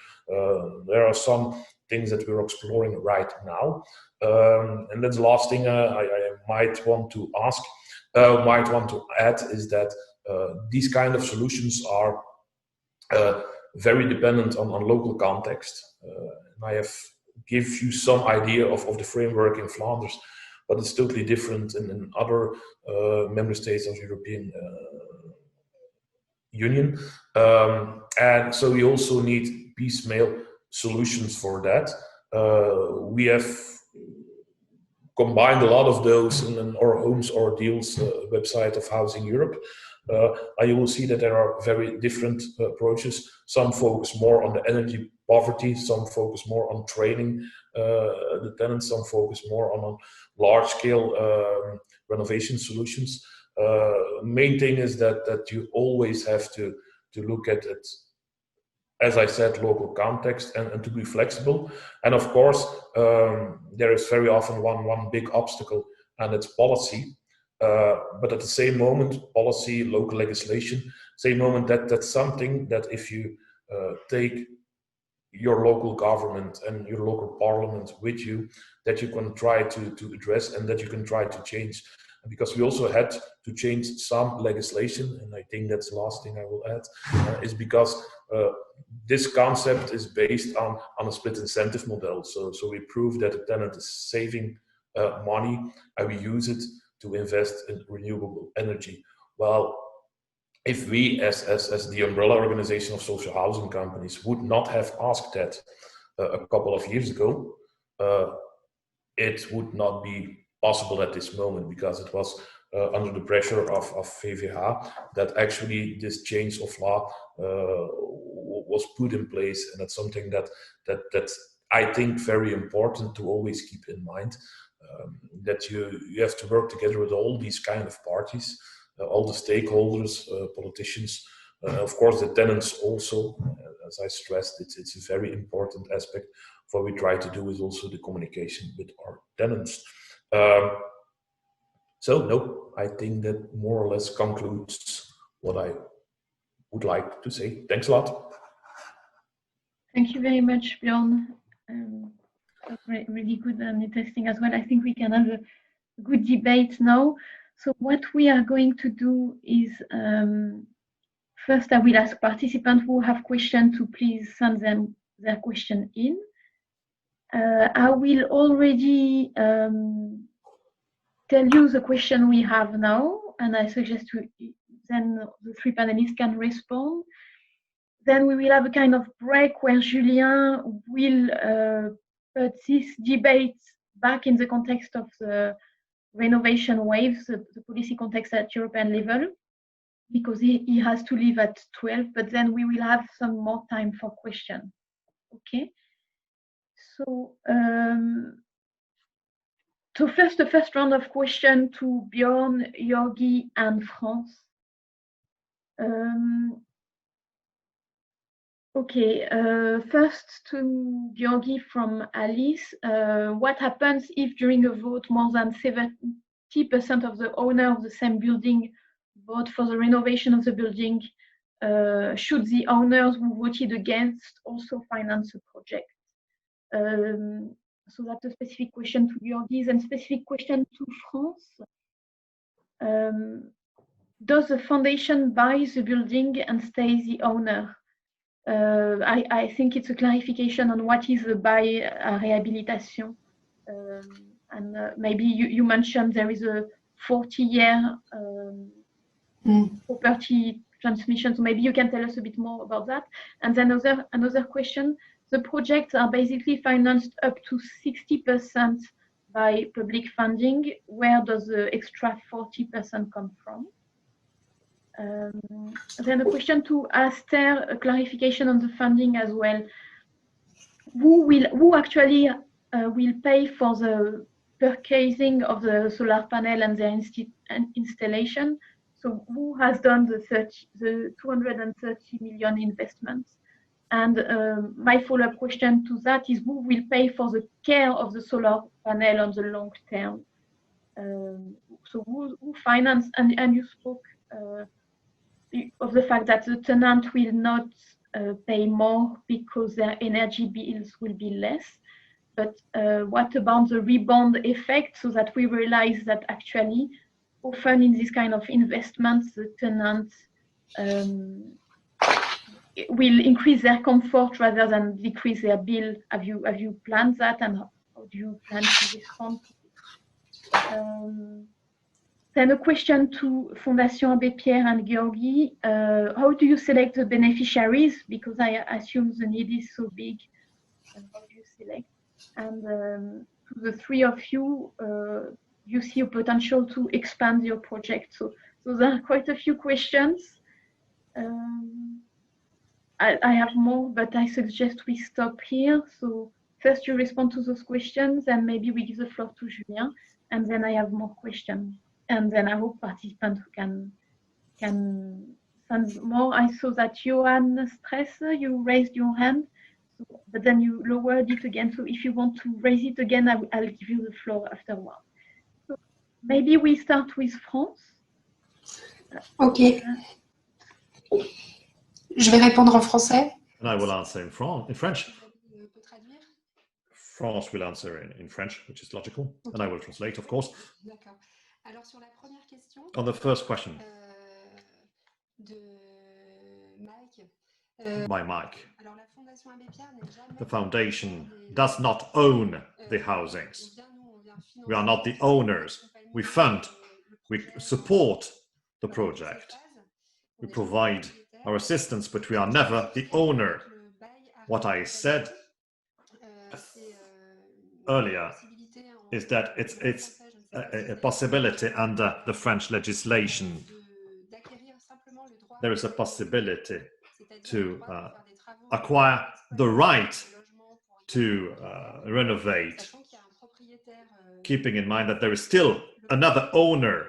There are some things that we're exploring right now. And that's the last thing I might want to add is that these kind of solutions are very dependent on local context. And I have give you some idea of the framework in Flanders, but it's totally different in other member states of the European Union. And so we also need piecemeal solutions for that. We have combined a lot of those in our Homes or Deals website of Housing Europe. And you will see that there are very different approaches. Some focus more on the energy poverty, some focus more on training the tenants, some focus more on large-scale renovation solutions. Main thing is that you always have to look at it, as I said, local context and to be flexible. And of course, there is very often one big obstacle, and it's policy. But at the same moment, policy, local legislation, same moment that's something that if you take your local government and your local parliament with you, that you can try to address and that you can try to change. Because we also had to change some legislation, and I think that's the last thing I will add, is because this concept is based on a split incentive model. So we prove that the tenant is saving money, and we use it to invest in renewable energy. Well, if we, as the umbrella organization of social housing companies, would not have asked that a couple of years ago, it would not be possible at this moment, because it was under the pressure of VVH that actually this change of law was put in place. And that's something that I think very important to always keep in mind, that you have to work together with all these kind of parties, all the stakeholders, politicians, of course the tenants also. As I stressed, it's a very important aspect. What we try to do is also the communication with our tenants. So no, I think that more or less concludes what I would like to say. Thanks a lot. Thank you very much, Bjorn. Really good and interesting as well. I think we can have a good debate now. So what we are going to do is, first I will ask participants who have questions to please send them their question in. I will already tell you the question we have now, and I suggest then the three panelists can respond. Then we will have a kind of break where Julien will put this debate back in the context of the renovation waves, the policy context at European level, because he has to leave at 12, but then we will have some more time for questions. Okay. So, the first round of questions to Bjorn, Jorgi, and France. Okay, first to Jorgi from Alice. What happens if during a vote more than 70% of the owner of the same building vote for the renovation of the building? Should the owners who voted against also finance the project? So that's a specific question to Jorgi, and specific question to France. Does the foundation buy the building and stay the owner? I think it's a clarification on what is the buy rehabilitation. And maybe you mentioned there is a 40-year property transmission, so maybe you can tell us a bit more about that. And then another question, the projects are basically financed up to 60% by public funding. Where does the extra 40% come from? Then a question to Aster, a clarification on the funding as well. Who actually will pay for the purchasing of the solar panel and their installation. So who has done the 230 million investments? And my follow-up question to that is, who will pay for the care of the solar panel on the long term? So who finance, and you spoke of the fact that the tenant will not pay more because their energy bills will be less. But what about the rebound effect, so that we realize that actually often in this kind of investments, the tenants will increase their comfort rather than decrease their bill? Have you planned that, and how do you plan to respond to it? Then a question to Fondation Abbé Pierre and Georgi. How do you select the beneficiaries? Because I assume the need is so big. How do you select? And to the three of you, you see a potential to expand your project. So there are quite a few questions. I have more, but I suggest we stop here. So first you respond to those questions, and maybe we give the floor to Julien, and then I have more questions. And then I hope participants who can send more. I saw that Johan Stress, you raised your hand, but then you lowered it again. So if you want to raise it again, I'll give you the floor afterwards. So maybe we start with France. Ok. Je vais répondre en français. And I will answer in French. France will answer in French, which is logical. Okay. And I will translate, of course. Alors, sur la première question, on the first question de Mike, by Mike, alors la Fondation Abbé Pierre n'est jamais the foundation does not own the housings. We are not the owners. We fund, we support the project. We provide our assistance, but we are never the owner. What I said earlier is that it's a possibility under the French legislation. There is a possibility to acquire the right to renovate, keeping in mind that there is still another owner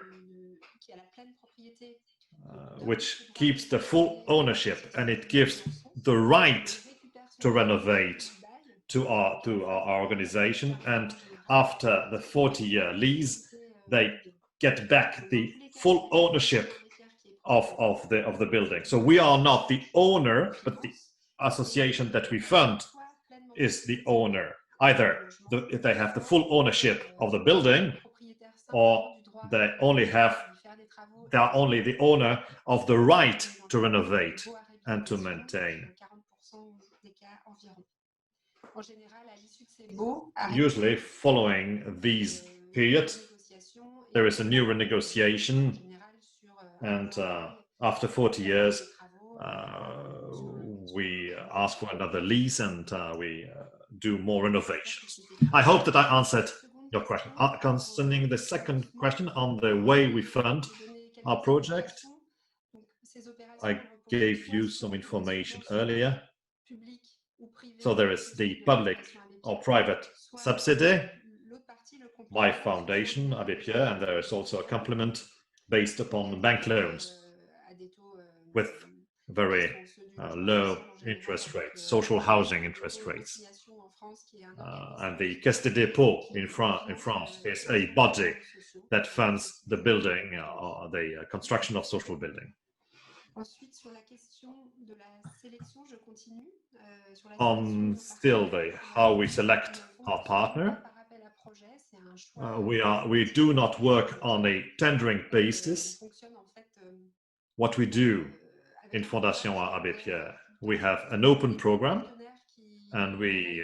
which keeps the full ownership, and it gives the right to renovate to our organization. And after the 40-year lease, they get back the full ownership of the building. So we are not the owner, but the association that we fund is the owner. Either if they have the full ownership of the building, or they are only the owner of the right to renovate and to maintain. Usually, following these periods, there is a new renegotiation, and after 40 years, we ask for another lease, and we do more renovations. I hope that I answered your question. Concerning the second question on the way we fund our project, I gave you some information earlier. So there is the public or private subsidy by Foundation Abbé Pierre, and there is also a complement based upon bank loans with very low interest rates, social housing interest rates. And the Caisse des Dépôts in France is a body that funds the building or the construction of social building. On still how we select our partner, we do not work on a tendering basis. What we do in Fondation Abbé Pierre, we have an open program, and we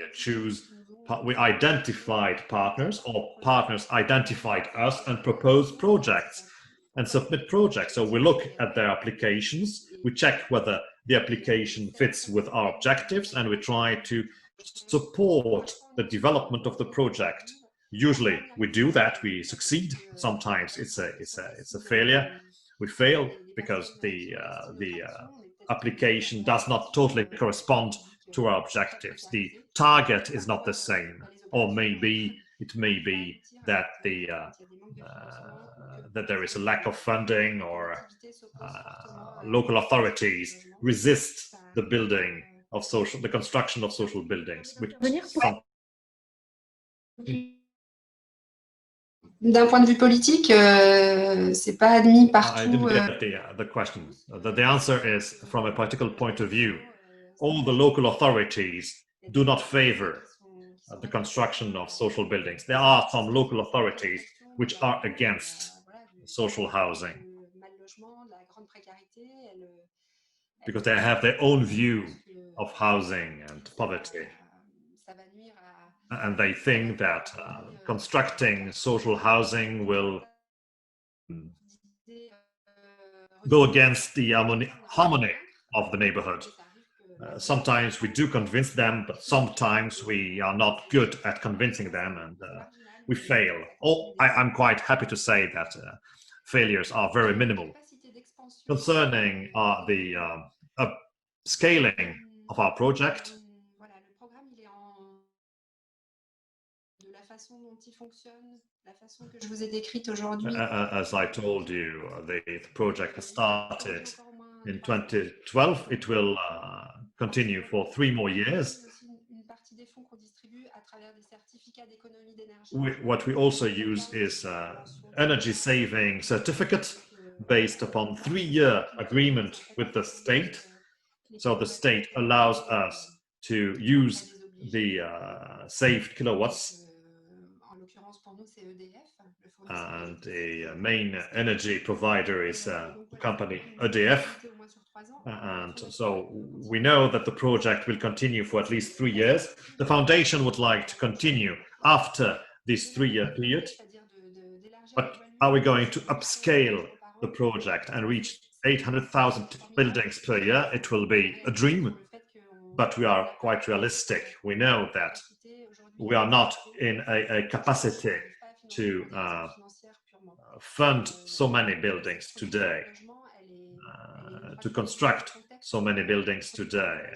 identified partners, or partners identified us and proposed projects and submit projects. So we look at their applications, we check whether the application fits with our objectives, and we try to support the development of the project. Usually we do that, we succeed. Sometimes it's a failure. We fail because the application does not totally correspond to our objectives. The target is not the same, or maybe It may be that that there is a lack of funding, or local authorities resist the building of the construction of social buildings, which D'un point de vue politique, c'est pas admis partout. I didn't get the question. The answer is, from a political point of view, all the local authorities do not favor the construction of social buildings. There are some local authorities which are against social housing because they have their own view of housing and poverty. And they think that constructing social housing will go against the harmony of the neighborhood. Sometimes we do convince them, but sometimes we are not good at convincing them, and we fail. I'm quite happy to say that failures are very minimal. Concerning the scaling of our project, as I told you, the project has started in 2012. It will continue for 3 more years. What we also use is energy saving certificate based upon 3-year agreement with the state. So the state allows us to use the saved kilowatts, and the main energy provider is the company EDF. And so we know that the project will continue for at least 3 years. The foundation would like to continue after this 3-year period. But are we going to upscale the project and reach 800,000 buildings per year? It will be a dream, but we are quite realistic. We know that we are not in a capacity to fund so many buildings today, to construct so many buildings today.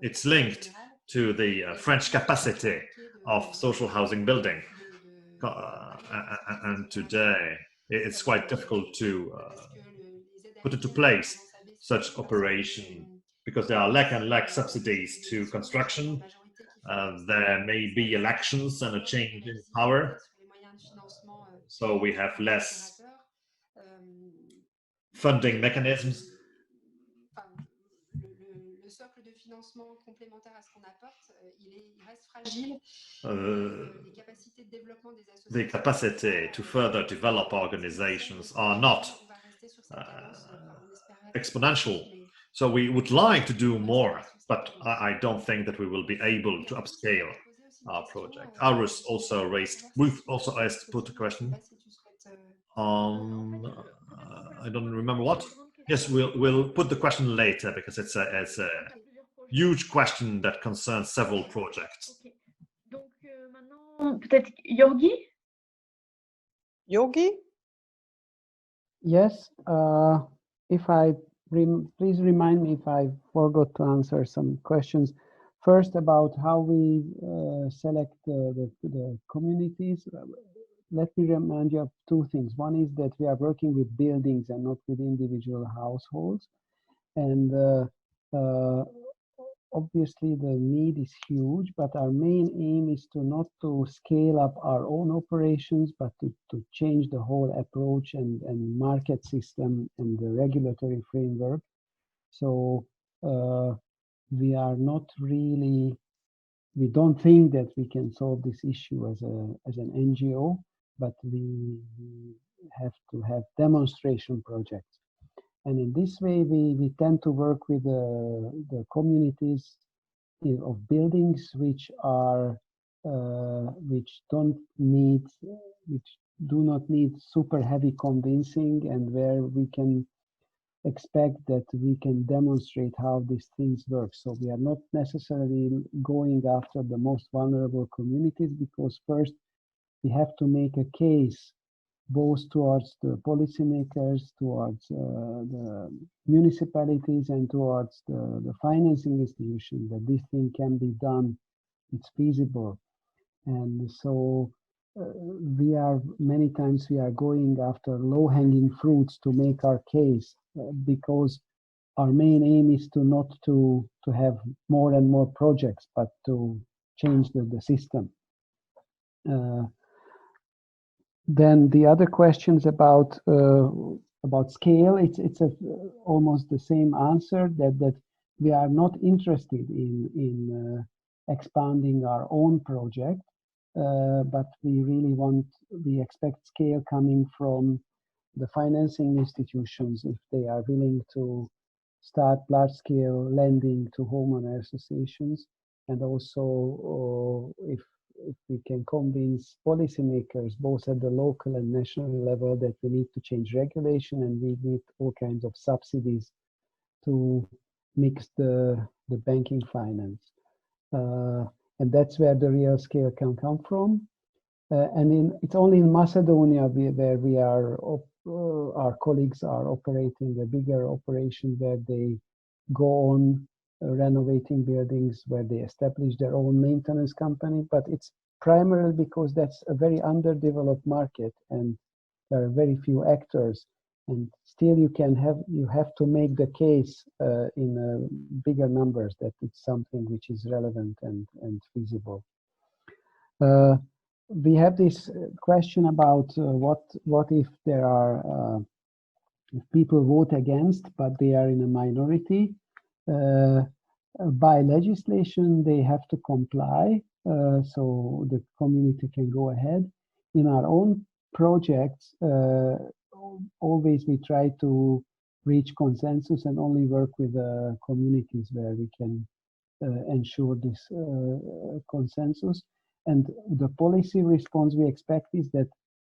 It's linked to the French capacity of social housing building. And today it's quite difficult to put into place such operation because there are lack and lack subsidies to construction. There may be elections and a change in power, so we have less funding mechanisms. The capacity to further develop organizations are not exponential. So we would like to do more, but I don't think that we will be able to upscale our project. Ruth also asked to put a question. I don't remember what. Yes, we'll put the question later because it's a huge question that concerns several projects. Okay. Donc maintenant, peut-être Yorgi. Yogi? Yes, please remind me if I forgot to answer some questions. First, about how we select the communities. Let me remind you of 2 things. One is that we are working with buildings and not with individual households. And obviously the need is huge, but our main aim is to not to scale up our own operations, but to change the whole approach and market system and the regulatory framework. So we are not really, we don't think that we can solve this issue as an NGO, but we have to have demonstration projects. And in this way, we tend to work with the communities of buildings which are which do not need super heavy convincing, and where we can expect that we can demonstrate how these things work. So we are not necessarily going after the most vulnerable communities, because first we have to make a case both towards the policymakers, towards the municipalities, and towards the financing institution that this thing can be done, it's feasible. And so many times we are going after low-hanging fruits to make our case, because our main aim is not to have more and more projects, but to change the system. Then the other questions about scale, it's almost the same answer, that we are not interested in expanding our own project, but we expect scale coming from the financing institutions if they are willing to start large-scale lending to homeowner associations, and also if we can convince policymakers, both at the local and national level, that we need to change regulation and we need all kinds of subsidies to mix the banking finance. And that's where the real scale can come from. And it's only in Macedonia where we are, our colleagues are operating a bigger operation where they go on renovating buildings, where they establish their own maintenance company, but it's primarily because that's a very underdeveloped market and there are very few actors, and still you have to make the case in bigger numbers that it's something which is relevant and feasible. We have this question about what if there are if people vote against but they are in a minority. By legislation, they have to comply, so the community can go ahead. In our own projects, always we try to reach consensus and only work with communities where we can ensure this consensus. And the policy response we expect is that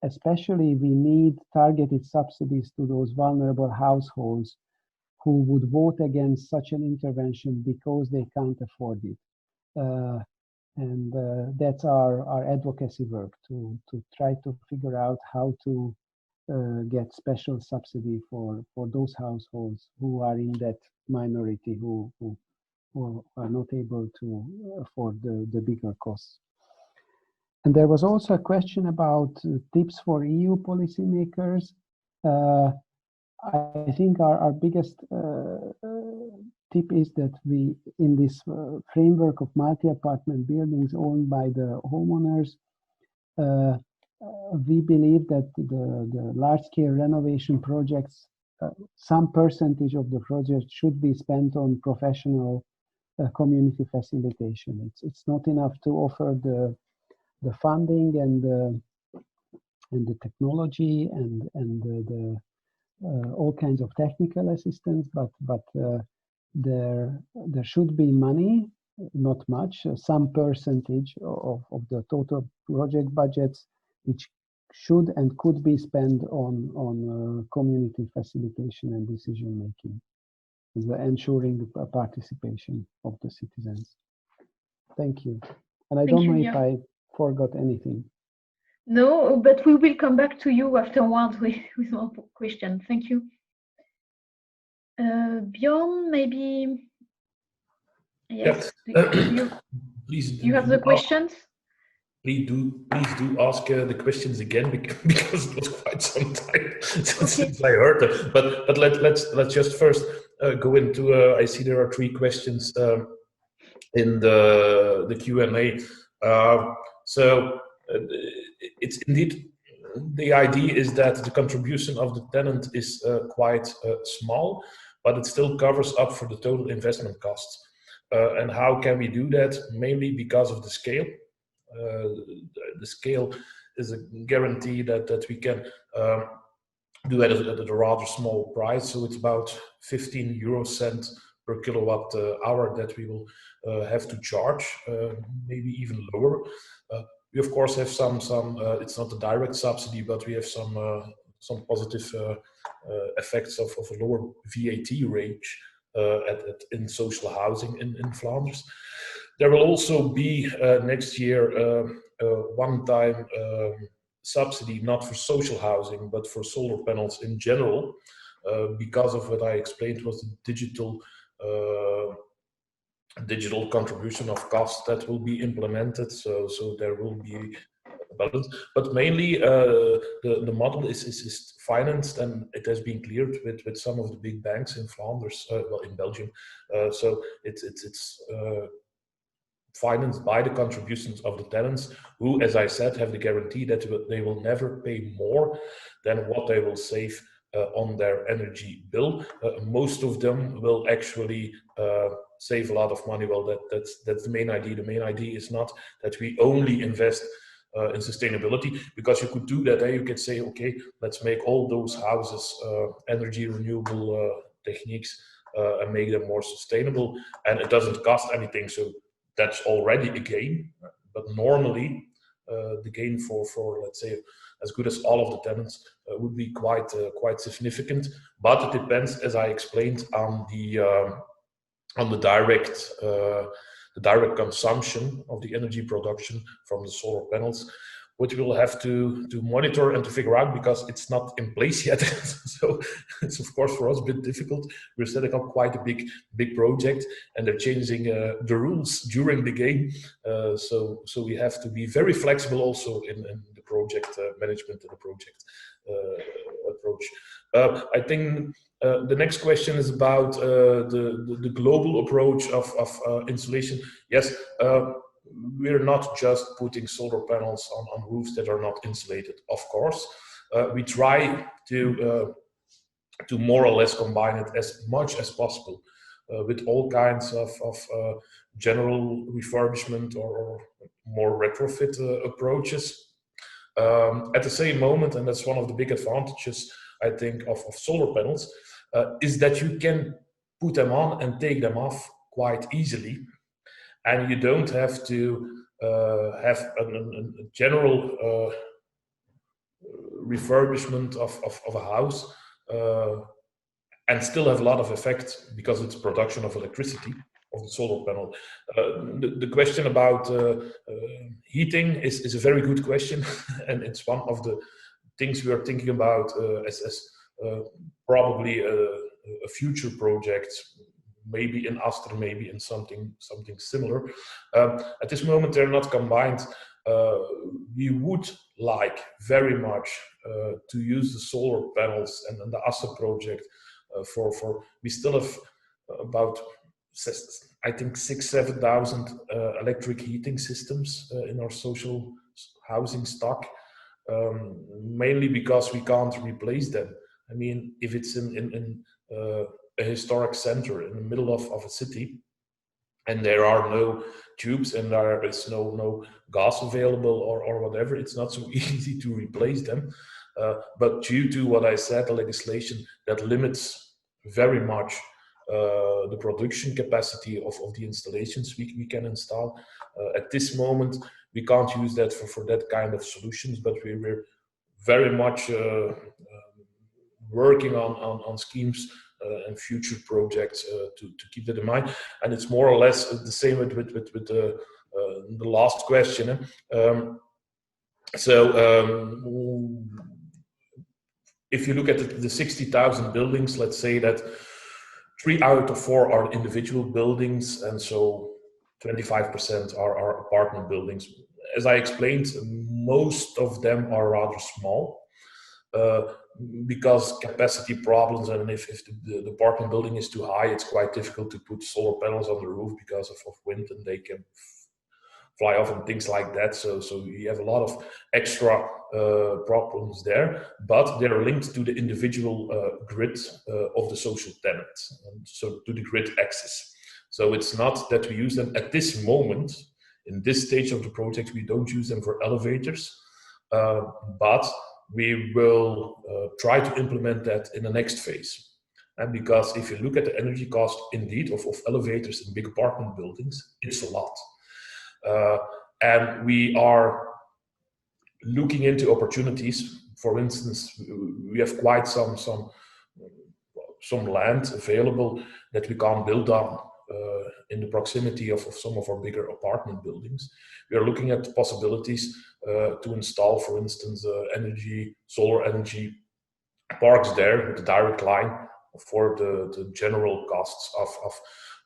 especially we need targeted subsidies to those vulnerable households who would vote against such an intervention because they can't afford it. And that's our advocacy work, to try to figure out how to get special subsidy for those households who are in that minority, who are not able to afford the bigger costs. And there was also a question about tips for EU policymakers. I think our biggest tip is that we, in this framework of multi-apartment buildings owned by the homeowners, we believe that the large-scale renovation projects, some percentage of the project should be spent on professional community facilitation. It's not enough to offer the funding and the technology and the all kinds of technical assistance, but there should be money, not much, some percentage of the total project budgets, which should and could be spent on community facilitation and decision making, ensuring the participation of the citizens. Thank you. And I don't know if I forgot anything. No, but we will come back to you afterwards with more questions. Thank you. Bjorn, maybe. Yes. Please. You have the questions? Please do ask the questions again, because it was quite some time since I heard them. But let's just first go into. I see there are 3 questions in the Q&A. So it's indeed, the idea is that the contribution of the tenant is quite small, but it still covers up for the total investment costs. And how can we do that? Mainly because of the scale. The scale is a guarantee that we can do it at a rather small price. So it's about 15 euro cents per kilowatt hour that we will have to charge, maybe even lower. We of course have some it's not a direct subsidy, but we have some positive effects of a lower VAT rate in social housing in Flanders. There will also be next year a one-time subsidy, not for social housing, but for solar panels in general, because of what I explained was the digital digital contribution of costs that will be implemented. So there will be balance, but mainly the model is financed, and it has been cleared with some of the big banks in Flanders, well, in Belgium. So it's financed by the contributions of the tenants, who, as I said, have the guarantee that they will never pay more than what they will save on their energy bill. Most of them will actually save a lot of money. Well, that's the main idea. The main idea is not that we only invest in sustainability, because you could do that. You could say, okay, let's make all those houses energy renewable techniques and make them more sustainable, and it doesn't cost anything. So that's already a gain. But normally, the gain for let's say as good as all of the tenants would be quite significant. But it depends, as I explained, on the direct consumption of the energy production from the solar panels, which we'll have to monitor and to figure out, because it's not in place yet. So it's of course for us a bit difficult. We're setting up quite a big project, and they're changing the rules during the game. So we have to be very flexible also in the project management and the project approach. I think the next question is about the global approach of insulation. Yes, we're not just putting solar panels on roofs that are not insulated. Of course, we try to more or less combine it as much as possible with all kinds of general refurbishment or more retrofit approaches. At the same moment, and that's one of the big advantages, I think, of solar panels, is that you can put them on and take them off quite easily, and you don't have to have a general refurbishment of a house and still have a lot of effect, because it's production of electricity of the solar panel. The question about heating is a very good question, and it's one of the things we are thinking about as probably a future project, maybe in Aster, maybe in something similar. At this moment, they're not combined. We would like very much to use the solar panels and the Aster project for we still have about, I think, 6,000-7,000 electric heating systems in our social housing stock, mainly because we can't replace them. I mean, if it's in a historic center in the middle of a city, and there are no tubes and there is no gas available or whatever, it's not so easy to replace them. But due to what I said, the legislation that limits very much the production capacity of the installations we can install, at this moment we can't use that for that kind of solutions, but we're very much working on schemes and future projects to keep that in mind. And it's more or less the same with the last question. If you look at the 60,000 buildings, let's say that 3 out of 4 are individual buildings, and so 25% are apartment buildings. As I explained, most of them are rather small. Because capacity problems, and if the apartment building is too high, it's quite difficult to put solar panels on the roof because of wind, and they can fly off and things like that. So you have a lot of extra problems there, but they're linked to the individual grid of the social tenant, and so to the grid access. So it's not that we use them at this moment. In this stage of the project, we don't use them for elevators, but we will try to implement that in the next phase. And because if you look at the energy cost, indeed, of elevators in big apartment buildings, it's a lot. And we are looking into opportunities. For instance, we have quite some land available that we can build on in the proximity of some of our bigger apartment buildings. We are looking at possibilities to install, for instance, solar energy parks there with a direct line for the general costs of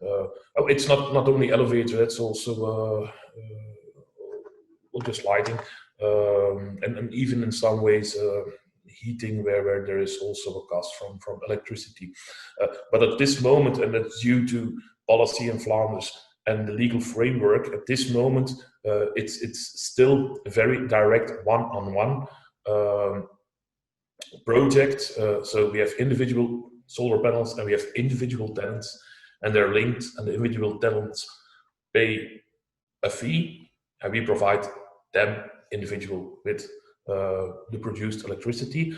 Oh, it's not only elevator, it's also just lighting, and even in some ways heating, where there is also a cost from electricity. But at this moment, and that's due to policy in Flanders and the legal framework, at this moment, it's still a very direct one-on-one project. So we have individual solar panels and we have individual tenants, and they're linked, and the individual tenants pay a fee, and we provide them individual with the produced electricity.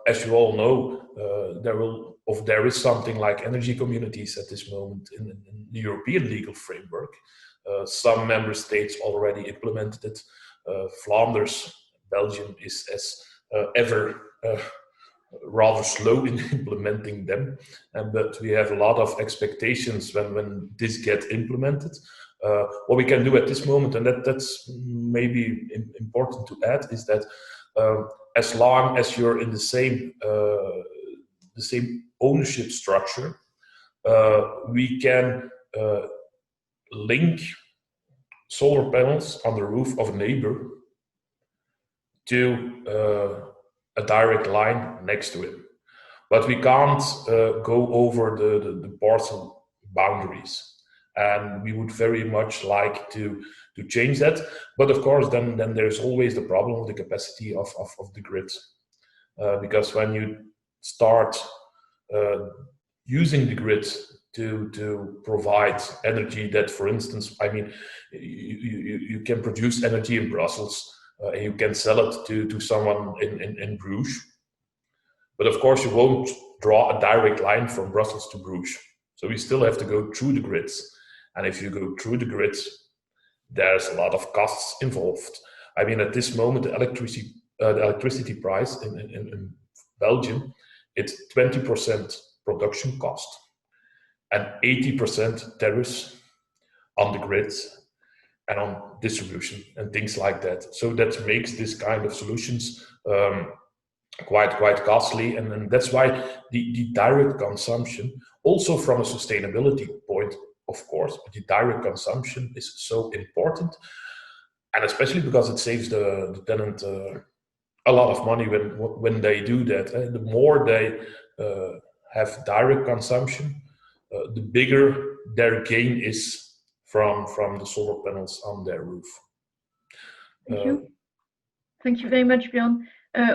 As you all know, there is something like energy communities at this moment in the European legal framework. Some member states already implemented it. Flanders, Belgium is as ever rather slow in implementing them, but we have a lot of expectations when this gets implemented. What we can do at this moment, and that's maybe important to add, is that as long as you're in the same ownership structure, we can link solar panels on the roof of a neighbor to a direct line next to him. But we can't go over the parcel boundaries. And we would very much like to change that. But of course, then there's always the problem of the capacity of the grid. Because when you start using the grid to provide energy that, for instance, I mean, you can produce energy in Brussels and you can sell it to someone in Bruges. But of course, you won't draw a direct line from Brussels to Bruges. So we still have to go through the grids. And if you go through the grids, there's a lot of costs involved. I mean, at this moment, the electricity price in Belgium, it's 20% production cost and 80% tariffs on the grids and on distribution and things like that. So that makes this kind of solutions quite costly, and that's why the direct consumption, also from a sustainability point, of course, but the direct consumption is so important, and especially because it saves the tenant a lot of money when they do that. The more they have direct consumption, the bigger their gain is from the solar panels on their roof. Thank you. Thank you very much, Björn.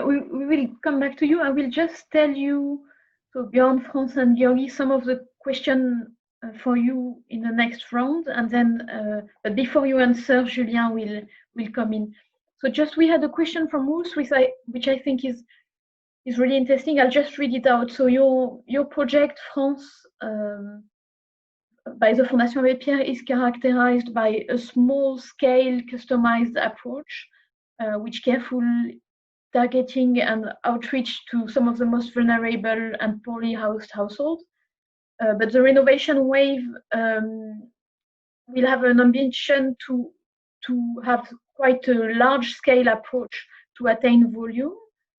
We will come back to you. I will just tell you, so Björn, Frans, and Georgi, some of the questions for you in the next round, and then but before you answer, Julien will come in. So just we had a question from Ruth, which I think is really interesting. I'll just read it out. So your project, Frans, by the Fondation Abbé Pierre, is characterized by a small-scale customized approach, which carefully targeting and outreach to some of the most vulnerable and poorly housed households. But the renovation wave will have an ambition to have quite a large-scale approach to attain volume.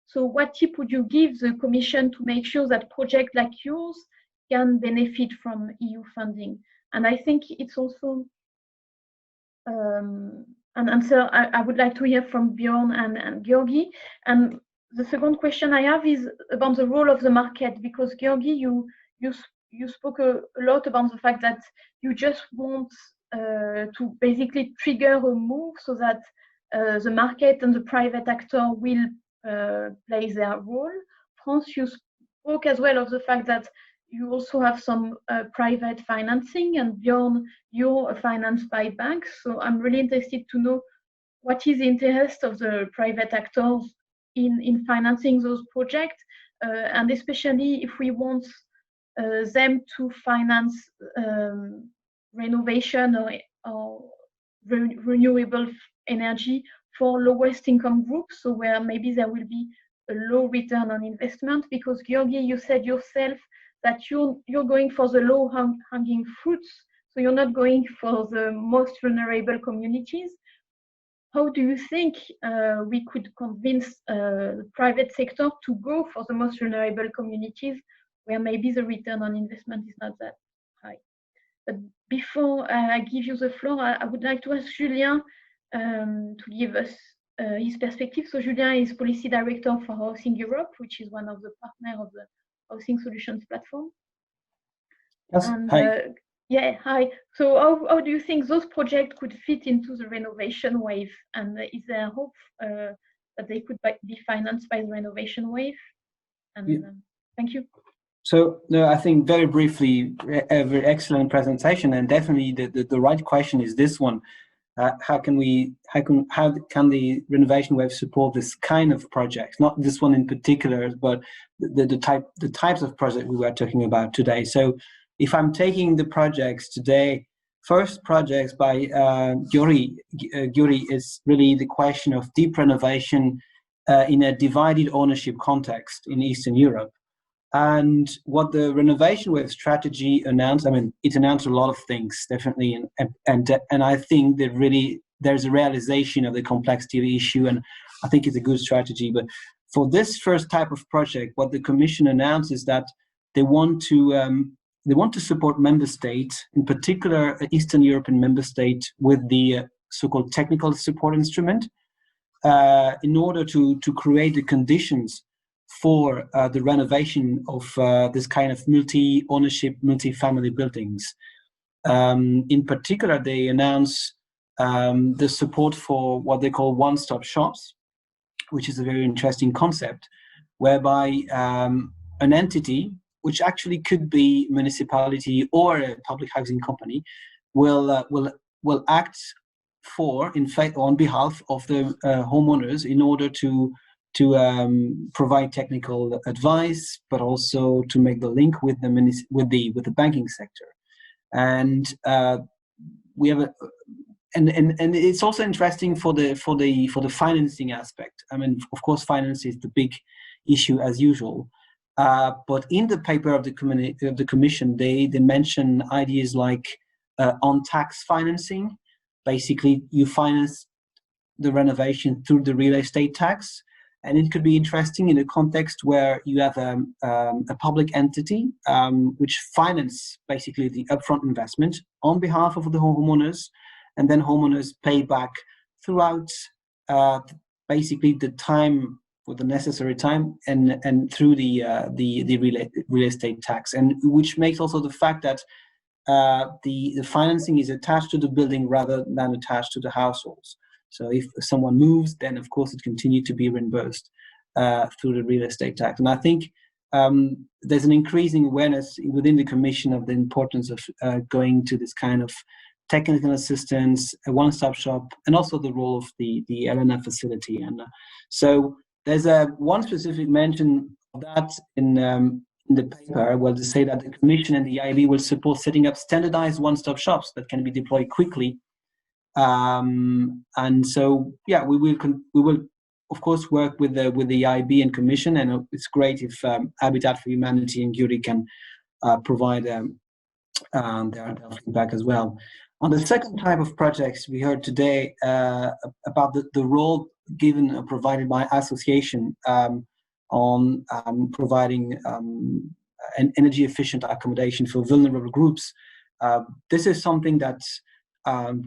So what tip would you give the Commission to make sure that projects like yours can benefit from EU funding? And I think it's also an answer I would like to hear from Björn and Georgi. And the second question I have is about the role of the market, because Georgi, you spoke a lot about the fact that you just want to basically trigger a move so that the market and the private actor will play their role. Frans, you spoke as well of the fact that you also have some private financing, and Björn, you're financed by banks. So I'm really interested to know what is the interest of the private actors in financing those projects, and especially if we want them to finance renovation or renewable energy for lowest income groups, so where maybe there will be a low return on investment. Because Georgi, you said yourself that you're going for the low hanging fruits, so you're not going for the most vulnerable communities. How do you think we could convince the private sector to go for the most vulnerable communities where maybe the return on investment is not that high? But before I give you the floor, I would like to ask Julien to give us his perspective. So Julien is Policy Director for Housing Europe, which is one of the partners of the Housing Solutions platform. Yes, And, hi. Yeah, hi. So how do you think those projects could fit into the renovation wave? And is there hope that they could be financed by the renovation wave? And thank you. So no, I think very briefly, a very excellent presentation, and definitely the right question is this one: how can the renovation wave support this kind of projects? Not this one in particular, but the types of projects we were talking about today. So if I'm taking the projects today, first projects by Gyuri is really the question of deep renovation in a divided ownership context in Eastern Europe. And what the renovation wave strategy announced, I mean, it announced a lot of things, definitely, and I think that really there's a realization of the complexity of the issue, and I think it's a good strategy. But for this first type of project, what the Commission announced is that they want to support member states, in particular Eastern European member states, with the so-called technical support instrument, in order to create the conditions for the renovation of this kind of multi-ownership, multi-family buildings. In particular, they announce the support for what they call one-stop shops, which is a very interesting concept, whereby an entity, which actually could be municipality or a public housing company, will act on behalf of the homeowners in order to provide technical advice, but also to make the link with the banking sector. And we have and it's also interesting for the financing aspect. I mean, of course, finance is the big issue as usual. But in the paper of the Commission, they mention ideas like on tax financing. Basically, you finance the renovation through the real estate tax. And it could be interesting in a context where you have a public entity which finance basically the upfront investment on behalf of the homeowners, and then homeowners pay back throughout basically the time, with the necessary time, and through the real estate tax, and which makes also the fact that the financing is attached to the building rather than attached to the households. So if someone moves, then of course it continues to be reimbursed through the real estate tax. And I think there's an increasing awareness within the Commission of the importance of going to this kind of technical assistance, a one-stop shop, and also the role of the LNF facility. And so there's one specific mention of that in the paper, where they say that the Commission and the EIB will support setting up standardized one-stop shops that can be deployed quickly. And so, yeah, we will of course work with the EIB and Commission, and it's great if Habitat for Humanity and Gyuri can provide their feedback as well. On the second type of projects, we heard today about the role given or provided by association on providing an energy efficient accommodation for vulnerable groups. This is something that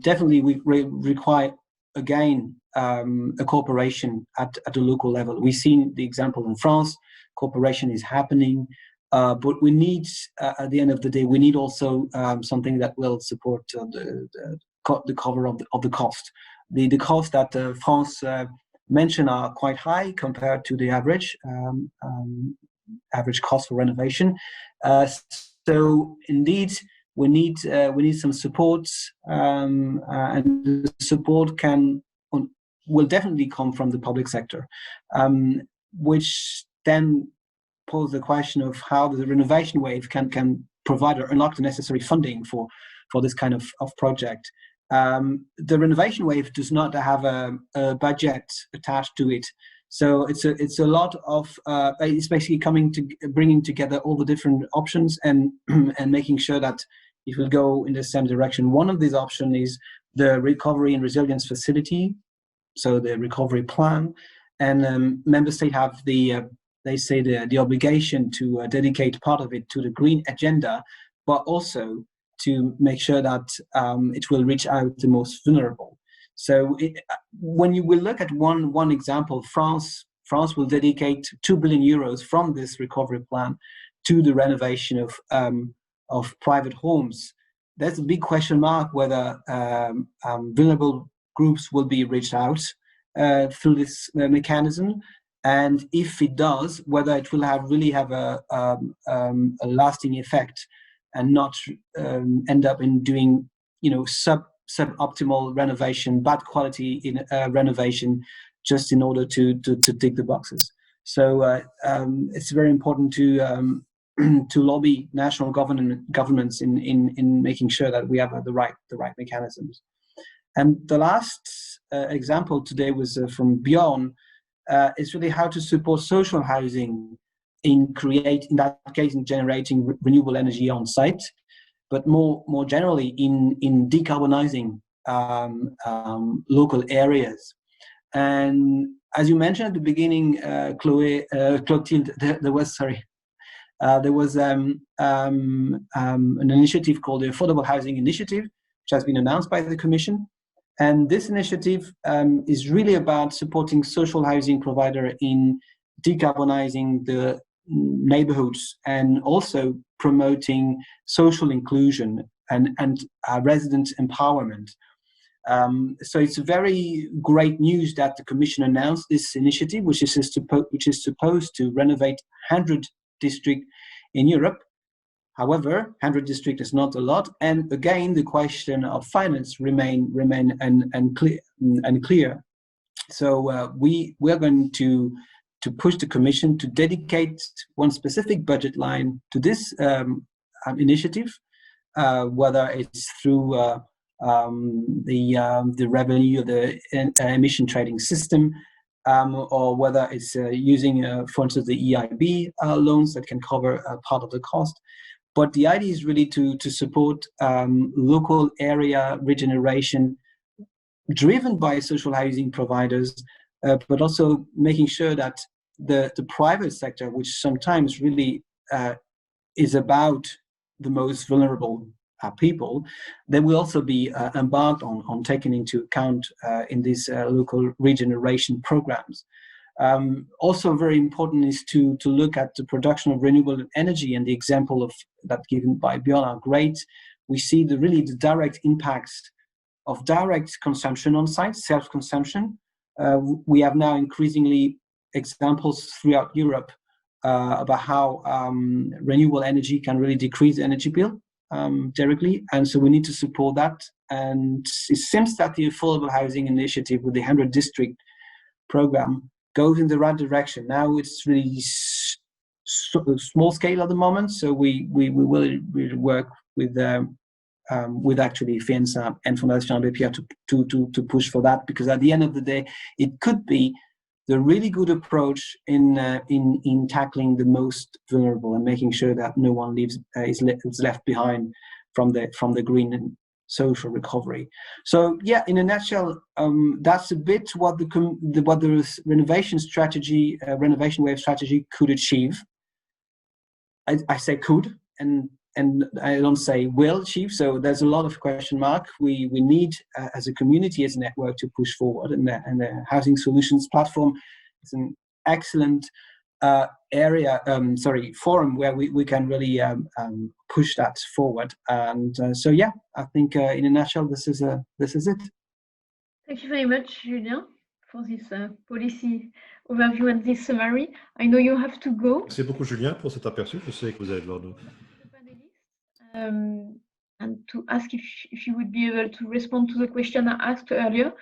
definitely we require, again, a cooperation at the local level. We've seen the example in France. Cooperation is happening, but we need, at the end of the day, we need also something that will support the cover of the cost. The cost that France mentioned are quite high compared to the average cost for renovation. So indeed, we need some support, and the support will definitely come from the public sector, which then pose the question of how the renovation wave can provide or unlock the necessary funding for this kind of project. The renovation wave does not have a budget attached to it, so it's a lot of it's basically bringing together all the different options and making sure that it will go in the same direction. One of these options is the recovery and resilience facility, so the recovery plan, and member states have the obligation to dedicate part of it to the green agenda, but also to make sure that it will reach out the most vulnerable. So when you will look at one example, France will dedicate 2 billion euros from this recovery plan to the renovation of private homes. There's a big question mark whether vulnerable groups will be reached out through this mechanism, and if it does, whether it will really have a lasting effect and not end up in doing, suboptimal renovation, bad quality in renovation, just in order to tick the boxes. So it's very important to to lobby national governments in making sure that we have the right mechanisms. And the last example today was from Bjorn. Is really how to support social housing in that case, in generating renewable energy on site, but more generally in decarbonizing local areas. And as you mentioned at the beginning, Clotilde, there was an initiative called the Affordable Housing Initiative, which has been announced by the Commission. And this initiative is really about supporting social housing provider in decarbonizing the neighborhoods and also promoting social inclusion and resident empowerment. So it's very great news that the Commission announced this initiative, which is supposed to renovate 100 districts in Europe. However, 100 districts is not a lot, and again, the question of finance remain unclear. So we are going to push the Commission to dedicate one specific budget line to this initiative, whether it's through the revenue of the emission trading system, or whether it's using, for instance, the EIB loans that can cover part of the cost. But the idea is really to support local area regeneration driven by social housing providers, but also making sure that the private sector, which sometimes really is about the most vulnerable people, they will also be embarked on taking into account in these local regeneration programs. Also very important is to look at the production of renewable energy, and the example of that given by Bjorn are great. We see the direct impacts of direct consumption on site, self-consumption. We have now increasingly examples throughout Europe about how renewable energy can really decrease the energy bill directly, and so we need to support that. And it seems that the Affordable Housing Initiative with the 100 district program goes in the right direction. Now it's really small scale at the moment, so we will work with actually FIENSA and Fondation Abbé Pierre to push for that, because at the end of the day, it could be the really good approach in tackling the most vulnerable and making sure that no one is left behind from the green and social recovery. So yeah, in a nutshell, that's a bit what the renovation strategy, renovation wave strategy could achieve. I say could, and I don't say will achieve. So there's a lot of question mark. We need, as a community, as a network, to push forward, and the Housing Solutions platform is an excellent forum where we can really push that forward. And so yeah, I think in a nutshell, this is it. Thank you very much, Julien, for this policy overview and this summary. I know you have to go. Merci beaucoup, Julien, pour cet aperçu. Je sais que vous avez de l'ordre. And to ask if you would be able to respond to the question I asked earlier.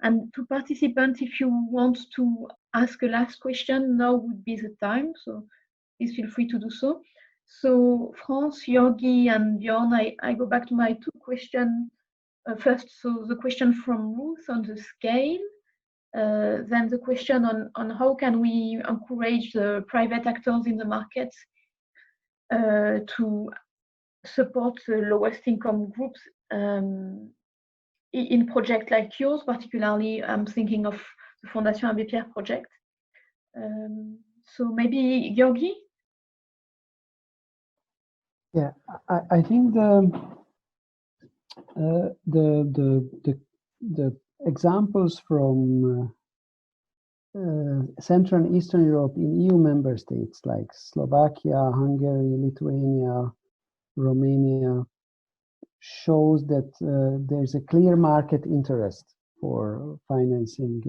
And to participants, if you want to ask a last question, now would be the time. So please feel free to do so. So France, Georgi, and Bjorn, I go back to my two questions. First, so the question from Ruth on the scale. Then the question on how can we encourage the private actors in the market to support the lowest income groups in projects like yours, particularly I'm thinking of the Fondation Abbé Pierre project. So maybe Georgi? Yeah, I think The examples from Central and Eastern Europe in EU member states like Slovakia, Hungary, Lithuania, Romania shows that there's a clear market interest for financing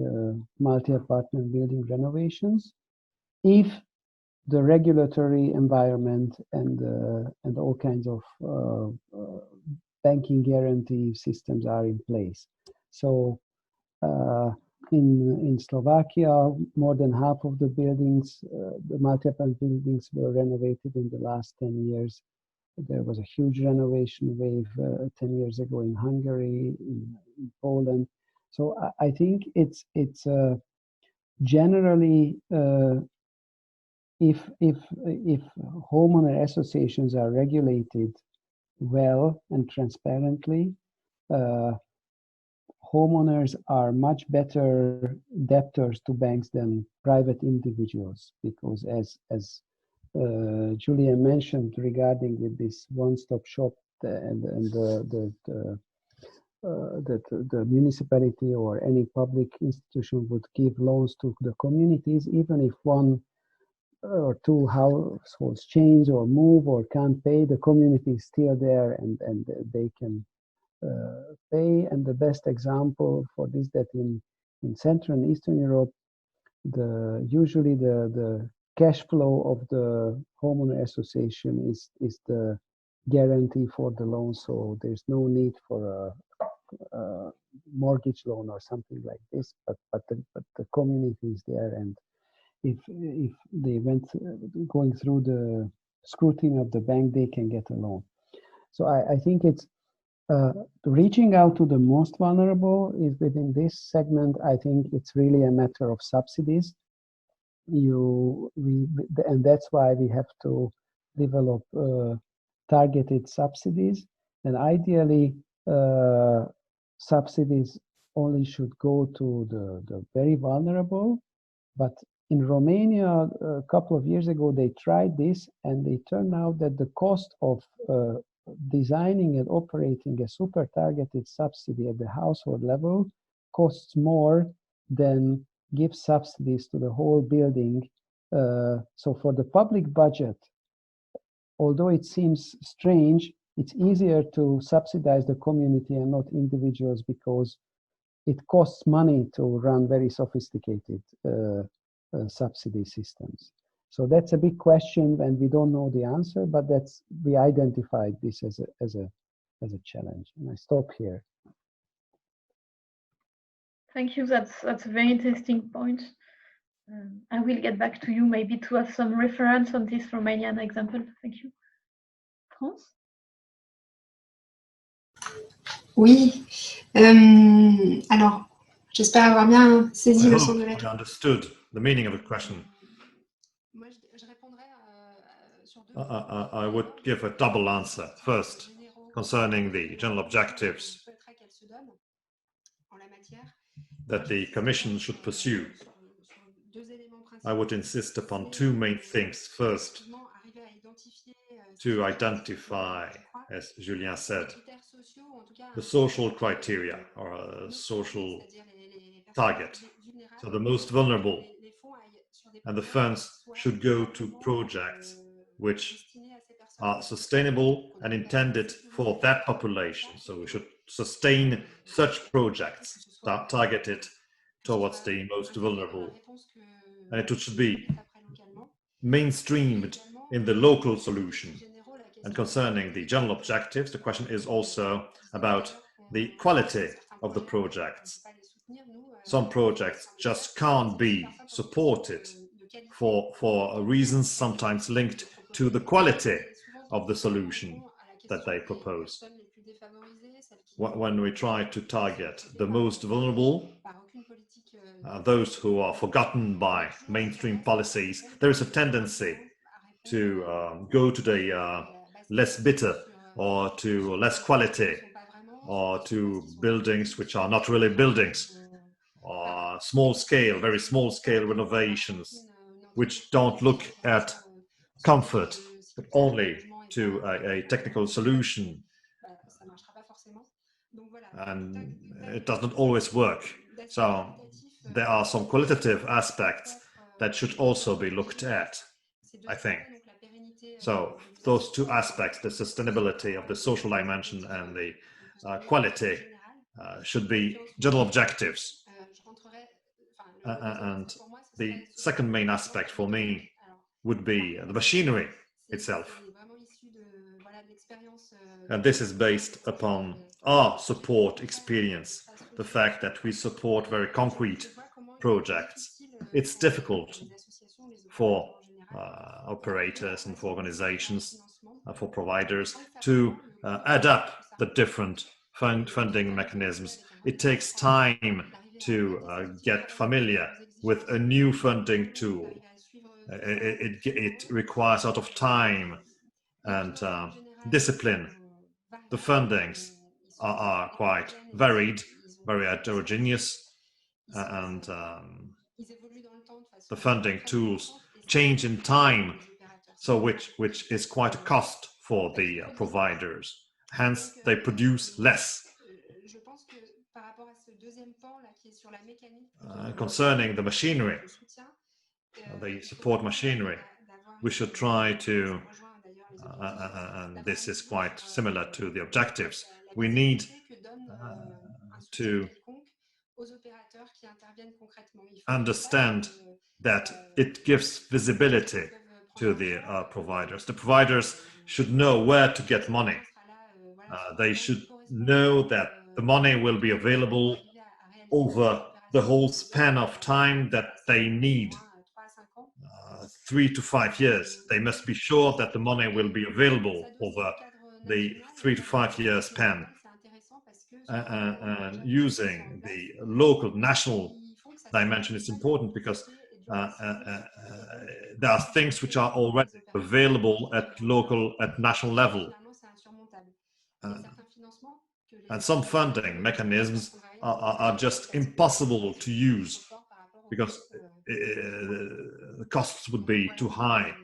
multi-apartment building renovations if the regulatory environment and all kinds of banking guarantee systems are in place. So in Slovakia, more than half of the buildings, the multi-apartment buildings were renovated in the last 10 years. There was a huge renovation wave 10 years ago in Hungary, in Poland. So I think it's generally if homeowner associations are regulated well and transparently, homeowners are much better debtors to banks than private individuals, because as Julian mentioned regarding with this one-stop shop and the municipality or any public institution would give loans to the communities, even if one or two households change or move or can't pay, the community is still there and they can pay. And the best example for this, that in Central and Eastern Europe, usually the cash flow of the homeowner association is the guarantee for the loan, so there's no need for a mortgage loan or something like this. But the community is there, and if they going through the scrutiny of the bank, they can get a loan. So I think it's reaching out to the most vulnerable is within this segment. I think it's really a matter of subsidies. And that's why we have to develop targeted subsidies, and ideally subsidies only should go to the very vulnerable. But in Romania, a couple of years ago, they tried this, and it turned out that the cost of designing and operating a super targeted subsidy at the household level costs more than give subsidies to the whole building. So for the public budget, although it seems strange, it's easier to subsidize the community and not individuals, because it costs money to run very sophisticated subsidy systems. So that's a big question, and we don't know the answer, but we identified this as a challenge. And I stop here. Thank you. That's a very interesting point. I will get back to you maybe to have some reference on this Romanian example. Thank you. France? Oui. Alors, j'espère avoir bien saisi le sens de la question. I understood the meaning of the question. I would give a double answer. First, concerning the general objectives that the Commission should pursue, I would insist upon two main things. First, to identify, as Julien said, the social criteria or a social target. So the most vulnerable, and the funds should go to projects which are sustainable and intended for that population. So we should sustain such projects targeted towards the most vulnerable. And it should be mainstreamed in the local solution. And concerning the general objectives, the question is also about the quality of the projects. Some projects just can't be supported for reasons sometimes linked to the quality of the solution that they propose. When we try to target the most vulnerable, those who are forgotten by mainstream policies, there is a tendency to go to the less bitter or to less quality or to buildings which are not really buildings, or small scale, very small scale renovations which don't look at comfort but only to a technical solution. and it does not always work. So there are some qualitative aspects that should also be looked at, I think. So those two aspects, the sustainability of the social dimension and the quality, should be general objectives. And the second main aspect for me would be the machinery itself. And this is based upon our support experience, the fact that we support very concrete projects. It's difficult for operators and for organizations, for providers to add up the different funding mechanisms. It takes time to get familiar with a new funding tool. It requires a lot of time and discipline. The fundings are quite varied, very heterogeneous, and the funding tools change in time, so which is quite a cost for the providers. Hence, they produce less. Concerning the machinery, the support machinery, we should try to, and this is quite similar to the objectives, we need to understand that it gives visibility to the providers. The providers should know where to get money. They should know that the money will be available over the whole span of time that they need, 3 to 5 years. They must be sure that the money will be available over the 3 to 5 year span. And using the local, national dimension is important because there are things which are already available at local, at national level. And some funding mechanisms are just impossible to use because the costs would be too high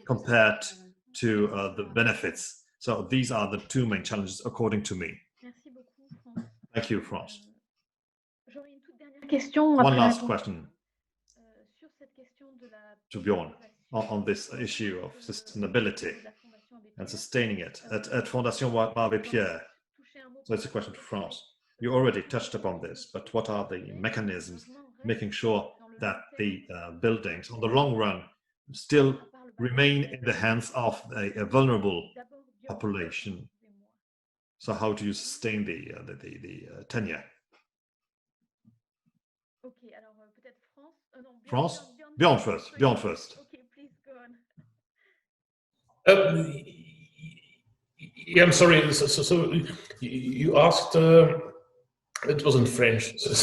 compared to the benefits. So these are the two main challenges, according to me. Thank you, France. One last question to Bjorn on this issue of sustainability and sustaining it at Fondation Abbé Pierre. So it's a question to France. You already touched upon this, but what are the mechanisms making sure that the buildings on the long run still remain in the hands of a vulnerable population? So how do you sustain the tenure? France? Bjorn first. Bjorn first. Okay, please go on. Yeah, I'm sorry. So you asked. It was in French. So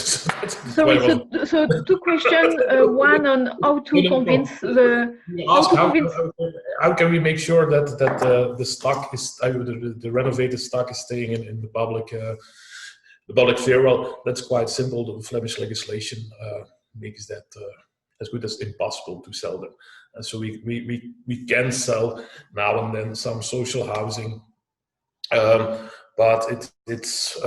two questions. One on how to convince the. How can we make sure that the stock is the renovated stock is staying in the public sphere? Well, that's quite simple. The Flemish legislation makes that as good as impossible to sell them. And so we can sell now and then some social housing, but it's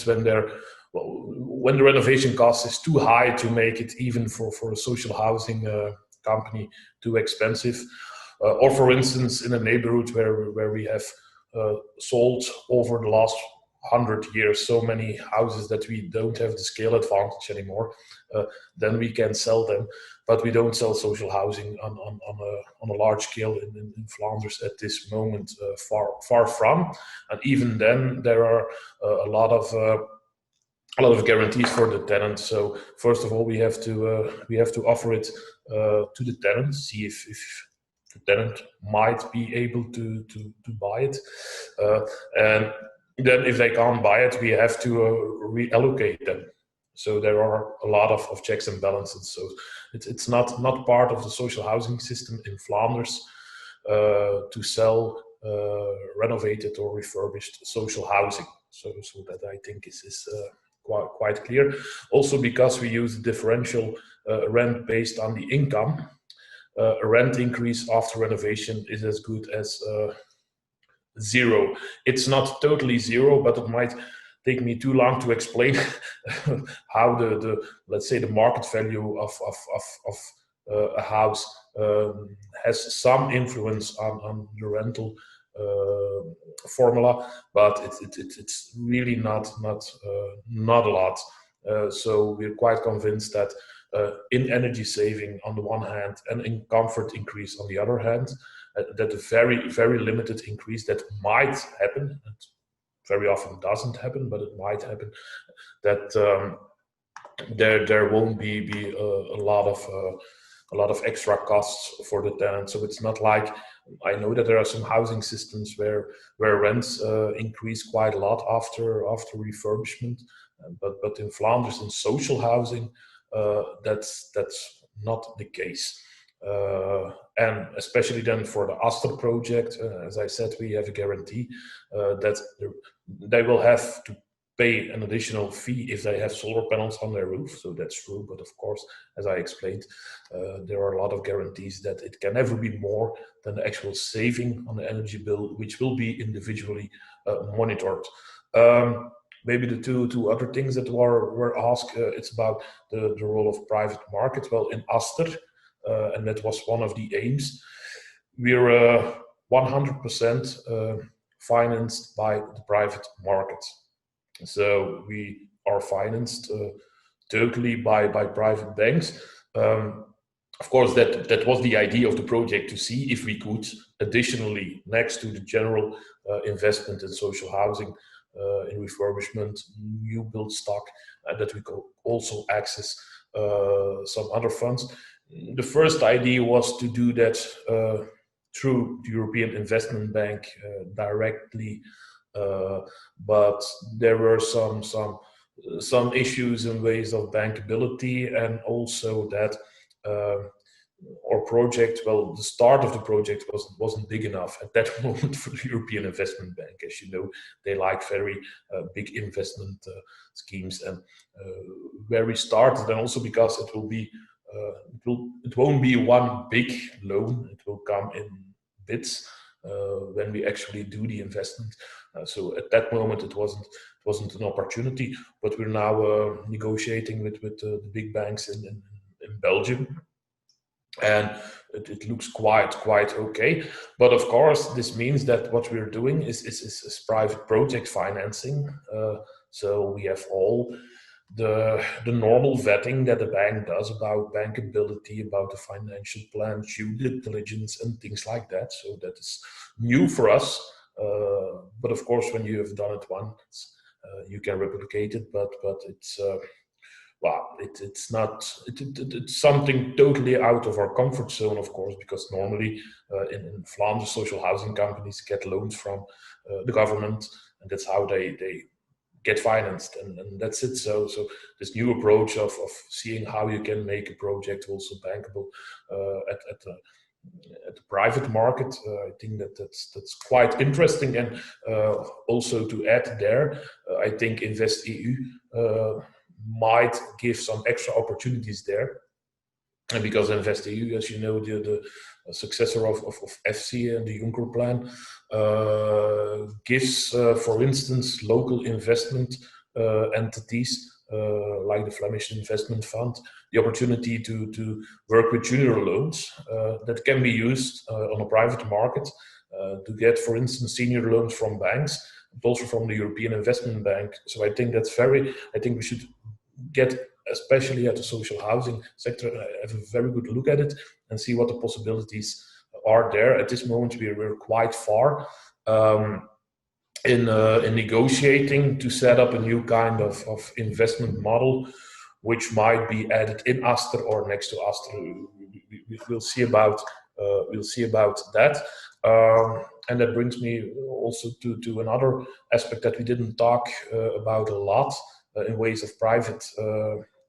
when the renovation cost is too high to make it even for a social housing company too expensive, or for instance in a neighborhood where we have sold over the last 100 years so many houses that we don't have the scale advantage anymore, then we can sell them, but we don't sell social housing on a large scale in Flanders at this moment, far from. And even then there are a lot of guarantees for the tenant. So first of all, we have to offer it to the tenant, see if the tenant might be able to buy it, and then if they can't buy it, we have to reallocate them. So there are a lot of checks and balances. So it's not part of the social housing system in Flanders to sell renovated or refurbished social housing. So that I think is quite clear. Also because we use differential rent based on the income, a rent increase after renovation is as good as zero. It's not totally zero, but it might take me too long to explain how let's say the market value of a house has some influence on the rental formula, but it's really not a lot. So we're quite convinced that in energy saving on the one hand and in comfort increase on the other hand, that a very limited increase that might happen, it very often doesn't happen, but it might happen, that there won't be a lot of extra costs for the tenant. So it's not like, I know that there are some housing systems where rents increase quite a lot after refurbishment, but in Flanders in social housing that's not the case. And especially then for the Aster project, as I said, we have a guarantee that they will have to pay an additional fee if they have solar panels on their roof. So that's true, but of course, as I explained, there are a lot of guarantees that it can never be more than the actual saving on the energy bill, which will be individually monitored. Maybe the two other things that were asked, it's about the role of private market. Well, in Aster, and that was one of the aims, we're 100% financed by the private market. So we are financed totally by private banks. Of course, that was the idea of the project, to see if we could additionally, next to the general investment in social housing, in refurbishment, new build stock, that we could also access some other funds. The first idea was to do that through the European Investment Bank directly, but there were some issues in ways of bankability, and also that our project, well, the start of the project wasn't big enough at that moment for the European Investment Bank. As you know, they like very big investment schemes, and where we started, and also because it will be it won't be one big loan, it will come in bits when we actually do the investment. So at that moment it wasn't an opportunity, but we're now negotiating with the big banks in Belgium, and it looks quite okay. But of course, this means that what we're doing is private project financing. So we have all the normal vetting that a bank does about bankability, about the financial plan, due diligence, and things like that. So that is new for us. But of course, when you have done it once, you can replicate it. But it's well, it's not. It's something totally out of our comfort zone, of course, because normally in Flanders, social housing companies get loans from the government, and that's how they get financed, and that's it. So this new approach of seeing how you can make a project also bankable at the private market, I think that's quite interesting. And also to add there, I think InvestEU might give some extra opportunities there, and because InvestEU, as you know, the successor of FC and the Juncker plan, gives, for instance, local investment entities like the Flemish Investment Fund the opportunity to work with junior loans that can be used on a private market to get, for instance, senior loans from banks, but also from the European Investment Bank. So I think I think we should get, especially at the social housing sector, have a very good look at it and see what the possibilities are there. At this moment, we're quite far in negotiating to set up a new kind of investment model, which might be added in Aster or next to Aster. We'll see about that. And that brings me also to another aspect that we didn't talk about a lot in ways of private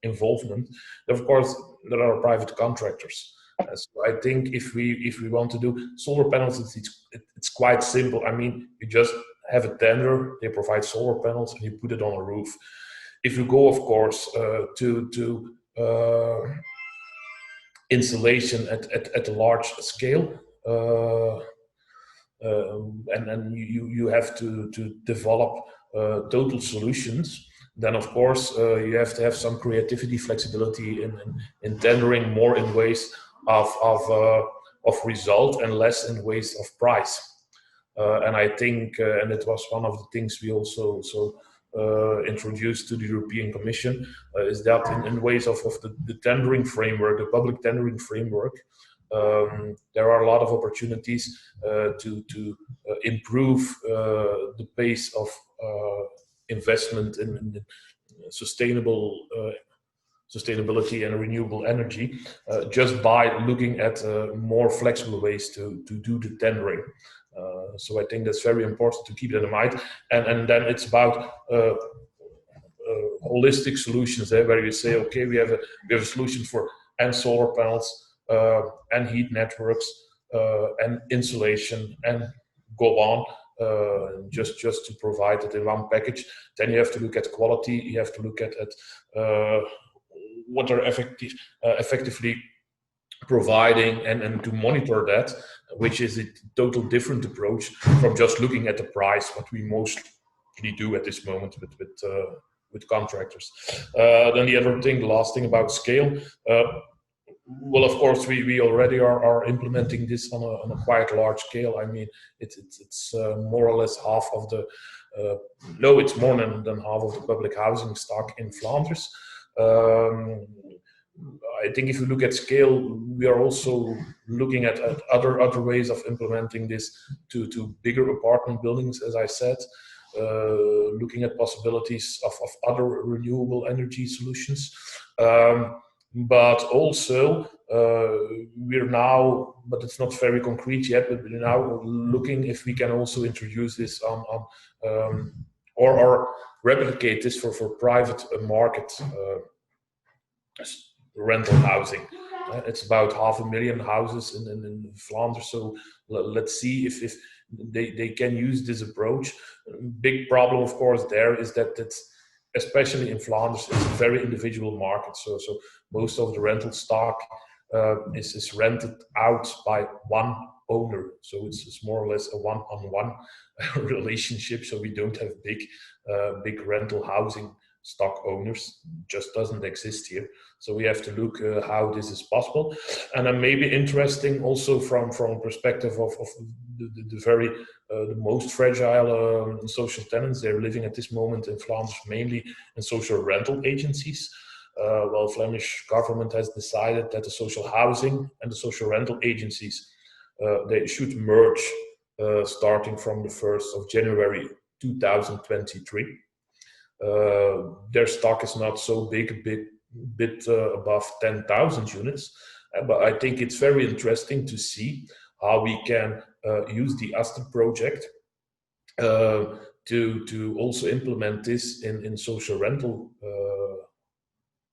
involvement. Of course, there are private contractors. So I think if we want to do solar panels, it's quite simple. I mean, you just have a tender, they provide solar panels, and you put it on a roof. If you go, of course, to installation at a large scale, and then you have to develop total solutions, then of course you have to have some creativity, flexibility in tendering more in ways of result and less in ways of price. And I think, and it was one of the things we also introduced to the European Commission, is that in ways of the tendering framework, the public tendering framework, there are a lot of opportunities to improve the pace of investment in sustainability and renewable energy, just by looking at more flexible ways to do the tendering. So I think that's very important to keep that in mind. And then it's about holistic solutions, where you say, okay, we have a solution for and solar panels, and heat networks, and insulation, and go on, just to provide it in one package. Then you have to look at quality. You have to look at what are effectively providing, and to monitor that, which is a total different approach from just looking at the price, what we mostly do at this moment with contractors. Then the other thing, the last thing about scale. Well, of course, we already are implementing this on a quite large scale. I mean, it's more or less half of the, no, it's more than half of the public housing stock in Flanders. I think if you look at scale, we are also looking at other ways of implementing this to bigger apartment buildings, as I said, looking at possibilities of other renewable energy solutions. But also, we're now, but it's not very concrete yet, but we're now looking if we can also introduce this or replicate this for private market rental housing. It's about 500,000 houses in Flanders, so let's see if they can use this approach. Big problem, of course, there is that it's, especially in Flanders, it's a very individual market. So most of the rental stock is rented out by one owner. So it's more or less a one-on-one relationship. So we don't have big rental housing stock owners. Just doesn't exist here. So we have to look how this is possible. And then maybe interesting also from perspective of the most fragile social tenants. They're living at this moment in Flanders mainly in social rental agencies. Well, Flemish government has decided that the social housing and the social rental agencies, they should merge starting from the 1st of January 2023. Their stock is not so big, a bit above 10,000 units, but I think it's very interesting to see how we can use the ASTER project to also implement this in social rental,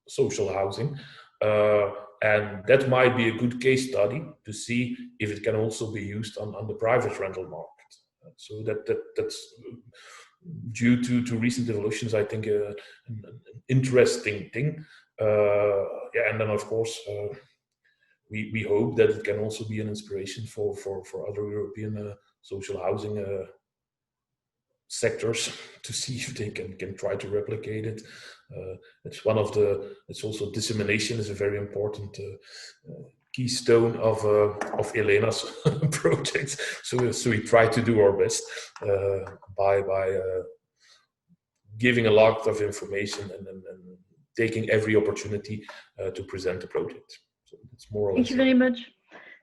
social housing, and that might be a good case study to see if it can also be used on the private rental market. So that's due to recent evolutions, I think an interesting thing. Yeah, and then of course we hope that it can also be an inspiration for other European social housing sectors to see if they can try to replicate it. It's one of the. It's also dissemination is a very important keystone of Elena's project. So we try to do our best by giving a lot of information and taking every opportunity to present the project. So it's more or less. Thank you very much.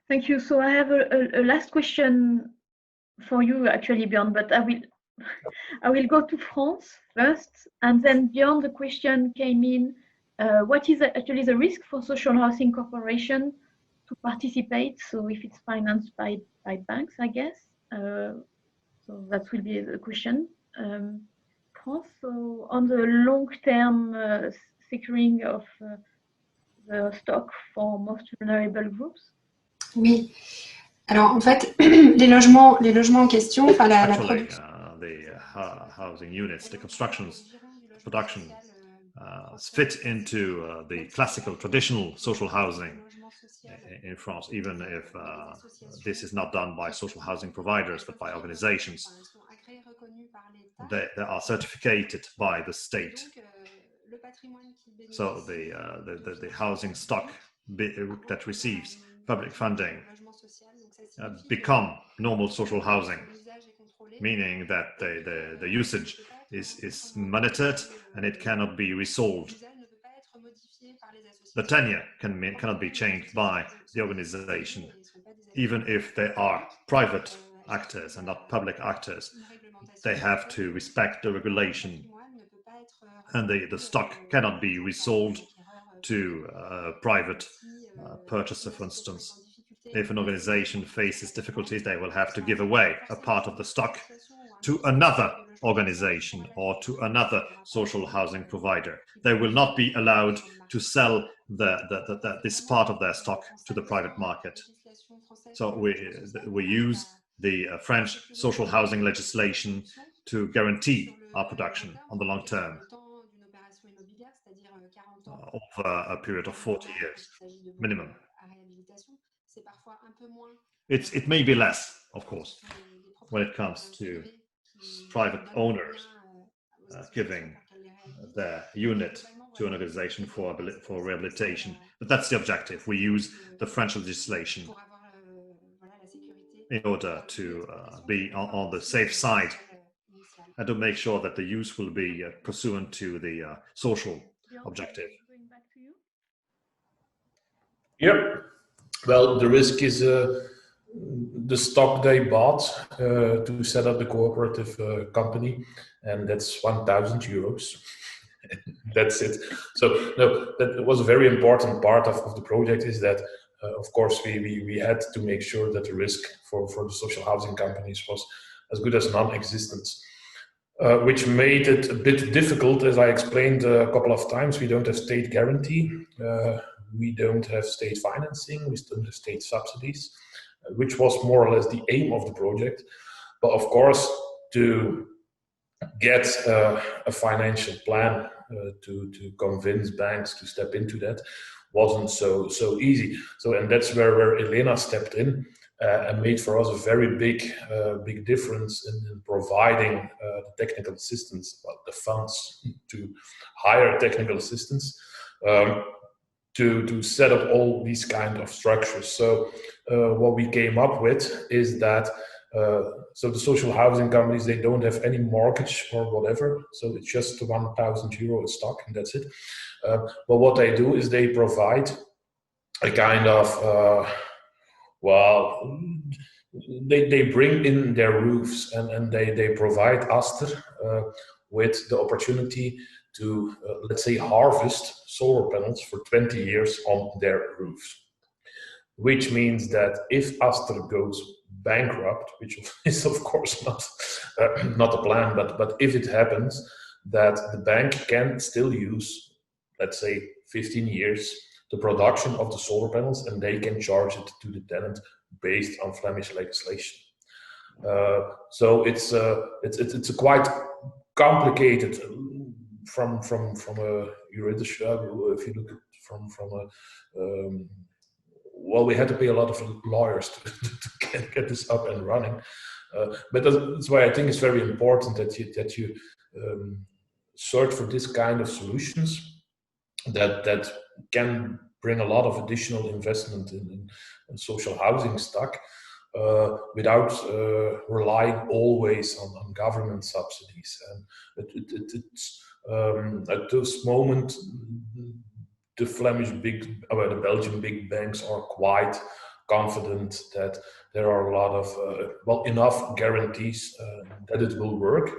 Thank you. So I have a last question for you, actually, Björn, but I will go to France first, and then Björn, the question came in, what is actually the risk for social housing corporation to participate? So if it's financed by banks, I guess. So that will be the question. France, so on the long-term securing of the stock for most vulnerable groups? Oui. Alors en fait, les logements en question, enfin la production. The housing units, the production fit into the classical, traditional social housing in France, even if this is not done by social housing providers, but by organizations they are certificated by the state. So the housing stock that receives public funding become normal social housing, meaning that the usage is monitored and it cannot be resolved. The tenure cannot be changed by the organization, even if they are private actors and not public actors. They have to respect the regulation, and the stock cannot be resold to a private purchaser, for instance. If an organization faces difficulties, they will have to give away a part of the stock to another organization or to another social housing provider. They will not be allowed to sell this part of their stock to the private market. So we use the French social housing legislation to guarantee our production on the long term, over a period of 40 years minimum. It may be less, of course, when it comes to private owners giving their unit to an organization for rehabilitation. But that's the objective. We use the French legislation in order to be on the safe side and to make sure that the use will be pursuant to the social objective. Yep. Well, the risk is the stock they bought to set up the cooperative company, and that's 1,000 euros. That's it. So no, that was a very important part of the project, is that of course we had to make sure that the risk for the social housing companies was as good as non-existent, which made it a bit difficult. As I explained a couple of times, we don't have state guarantee, we don't have state financing, we don't have state subsidies, which was more or less the aim of the project. But of course, to get a financial plan to convince banks to step into that wasn't so easy. So, and that's where Elena stepped in and made for us a very big difference in providing the technical assistance, well, the funds to hire technical assistance to set up all these kind of structures. So what we came up with is that so the social housing companies, they don't have any mortgage or whatever, so it's just 1,000 euro stock and that's it. But what they do is they provide a kind of well, they bring in their roofs and they provide Aster with the opportunity to let's say harvest solar panels for 20 years on their roofs, which means that if Aster goes bankrupt, which is of course not a plan, but if it happens, that the bank can still use, let's say 15 years, the production of the solar panels, and they can charge it to the tenant based on Flemish legislation. So it's a quite complicated from a juridical, if you look at from a well, we had to pay a lot of lawyers to get this up and running, but that's why I think it's very important that you search for this kind of solutions that can bring a lot of additional investment in social housing stock without relying always on government subsidies. And it's at this moment, the the Belgian big banks are quite confident that there are a lot of, well, enough guarantees that it will work.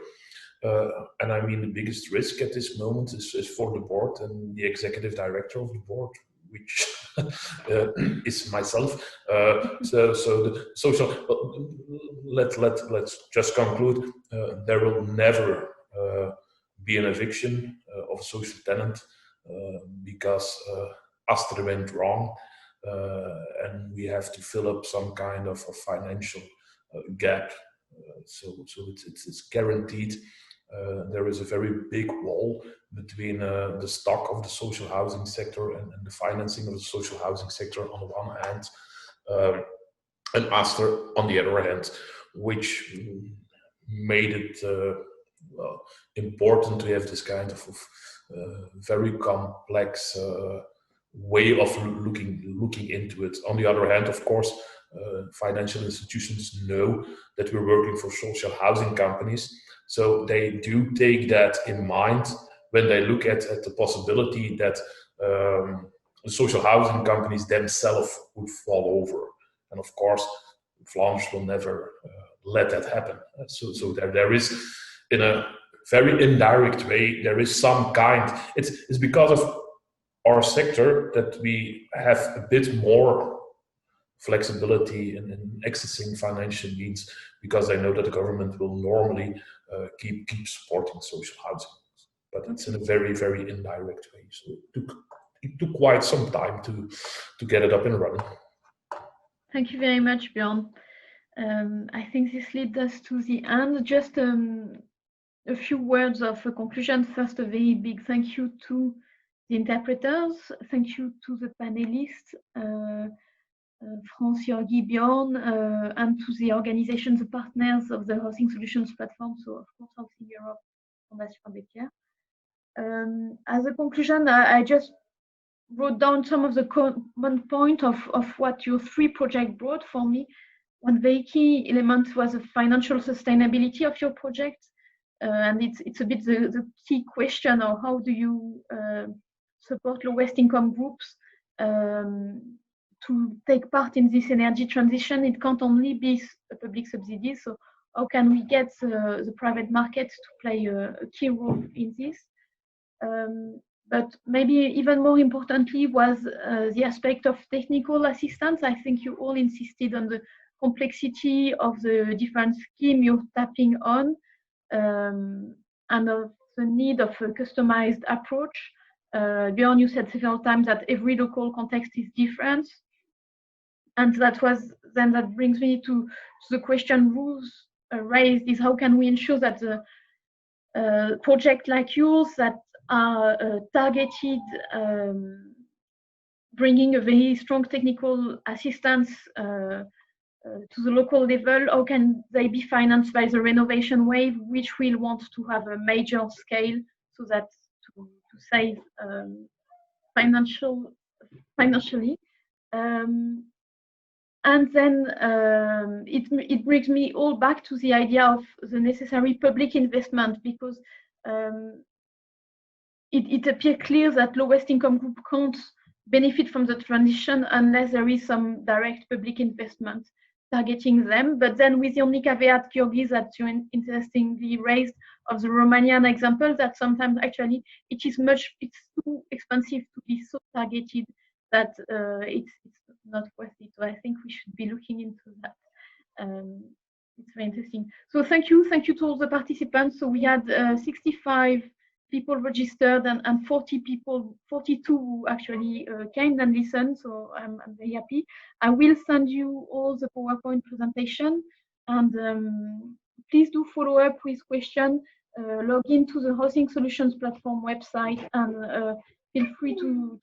And I mean, the biggest risk at this moment is for the board and the executive director of the board, which is myself. So the social, let's just conclude, there will never be an eviction of a social tenant because Aster went wrong, and we have to fill up some kind of a financial gap. So it's guaranteed. There is a very big wall between the stock of the social housing sector and the financing of the social housing sector on the one hand, and Aster on the other hand, which made it well, important to have this kind of very complex way of looking into it. On the other hand, of course, financial institutions know that we're working for social housing companies, so they do take that in mind when they look at the possibility that the social housing companies themselves would fall over. And of course, Flanders will never let that happen. So there is, in a very indirect way, there is some kind. It's because of our sector that we have a bit more flexibility in accessing financial needs, because I know that the government will normally keep supporting social housing, but it's in a very, very indirect way. So it took quite some time to get it up and running. Thank you very much, Björn. I think this leads us to the end. Just a few words of conclusion. First, a very big thank you to the interpreters. Thank you to the panelists, France, Jorgi, Björn, and to the organizations, the partners of the Housing Solutions Platform, so of course Housing Europe, Fondation Becker. As a conclusion, I just wrote down some of the common point of what your three projects brought for me. One very key element was the financial sustainability of your project, and it's a bit the key question of how do you support lowest income groups to take part in this energy transition. It can't only be a public subsidy, so how can we get the private market to play a key role in this? But maybe even more importantly was the aspect of technical assistance. I think you all insisted on the complexity of the different schemes you're tapping on, and of the need of a customized approach. Björn, you said several times that every local context is different, and that brings me to the question Ruth raised, is how can we ensure that the project like yours that are targeted, bringing a very strong technical assistance to the local level, how can they be financed by the renovation wave, which will want to have a major scale, so that to save financially. And then it brings me all back to the idea of the necessary public investment, because it appears clear that lowest income group can't benefit from the transition unless there is some direct public investment targeting them. But then with the only caveat, Georgi, that you interestingly raised of the Romanian example, that sometimes actually it's too expensive to be so targeted that it's not worth it. So I think we should be looking into that. It's very interesting. So thank you to all the participants. So we had 65 people registered and 42 who actually came and listened. So I'm very happy. I will send you all the PowerPoint presentation, and please do follow up with questions. Log into the Housing Solutions Platform website, and feel free to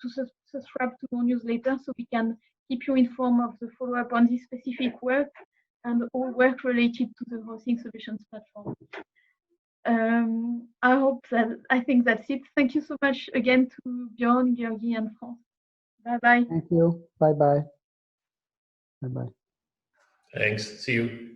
subscribe to our newsletter so we can keep you informed of the follow-up on this specific work and all work related to the Housing Solutions Platform. I think that's it. Thank you so much again to Björn, Georgi, and France. Bye-bye. Thank you. Bye-bye. Bye-bye. Thanks. See you.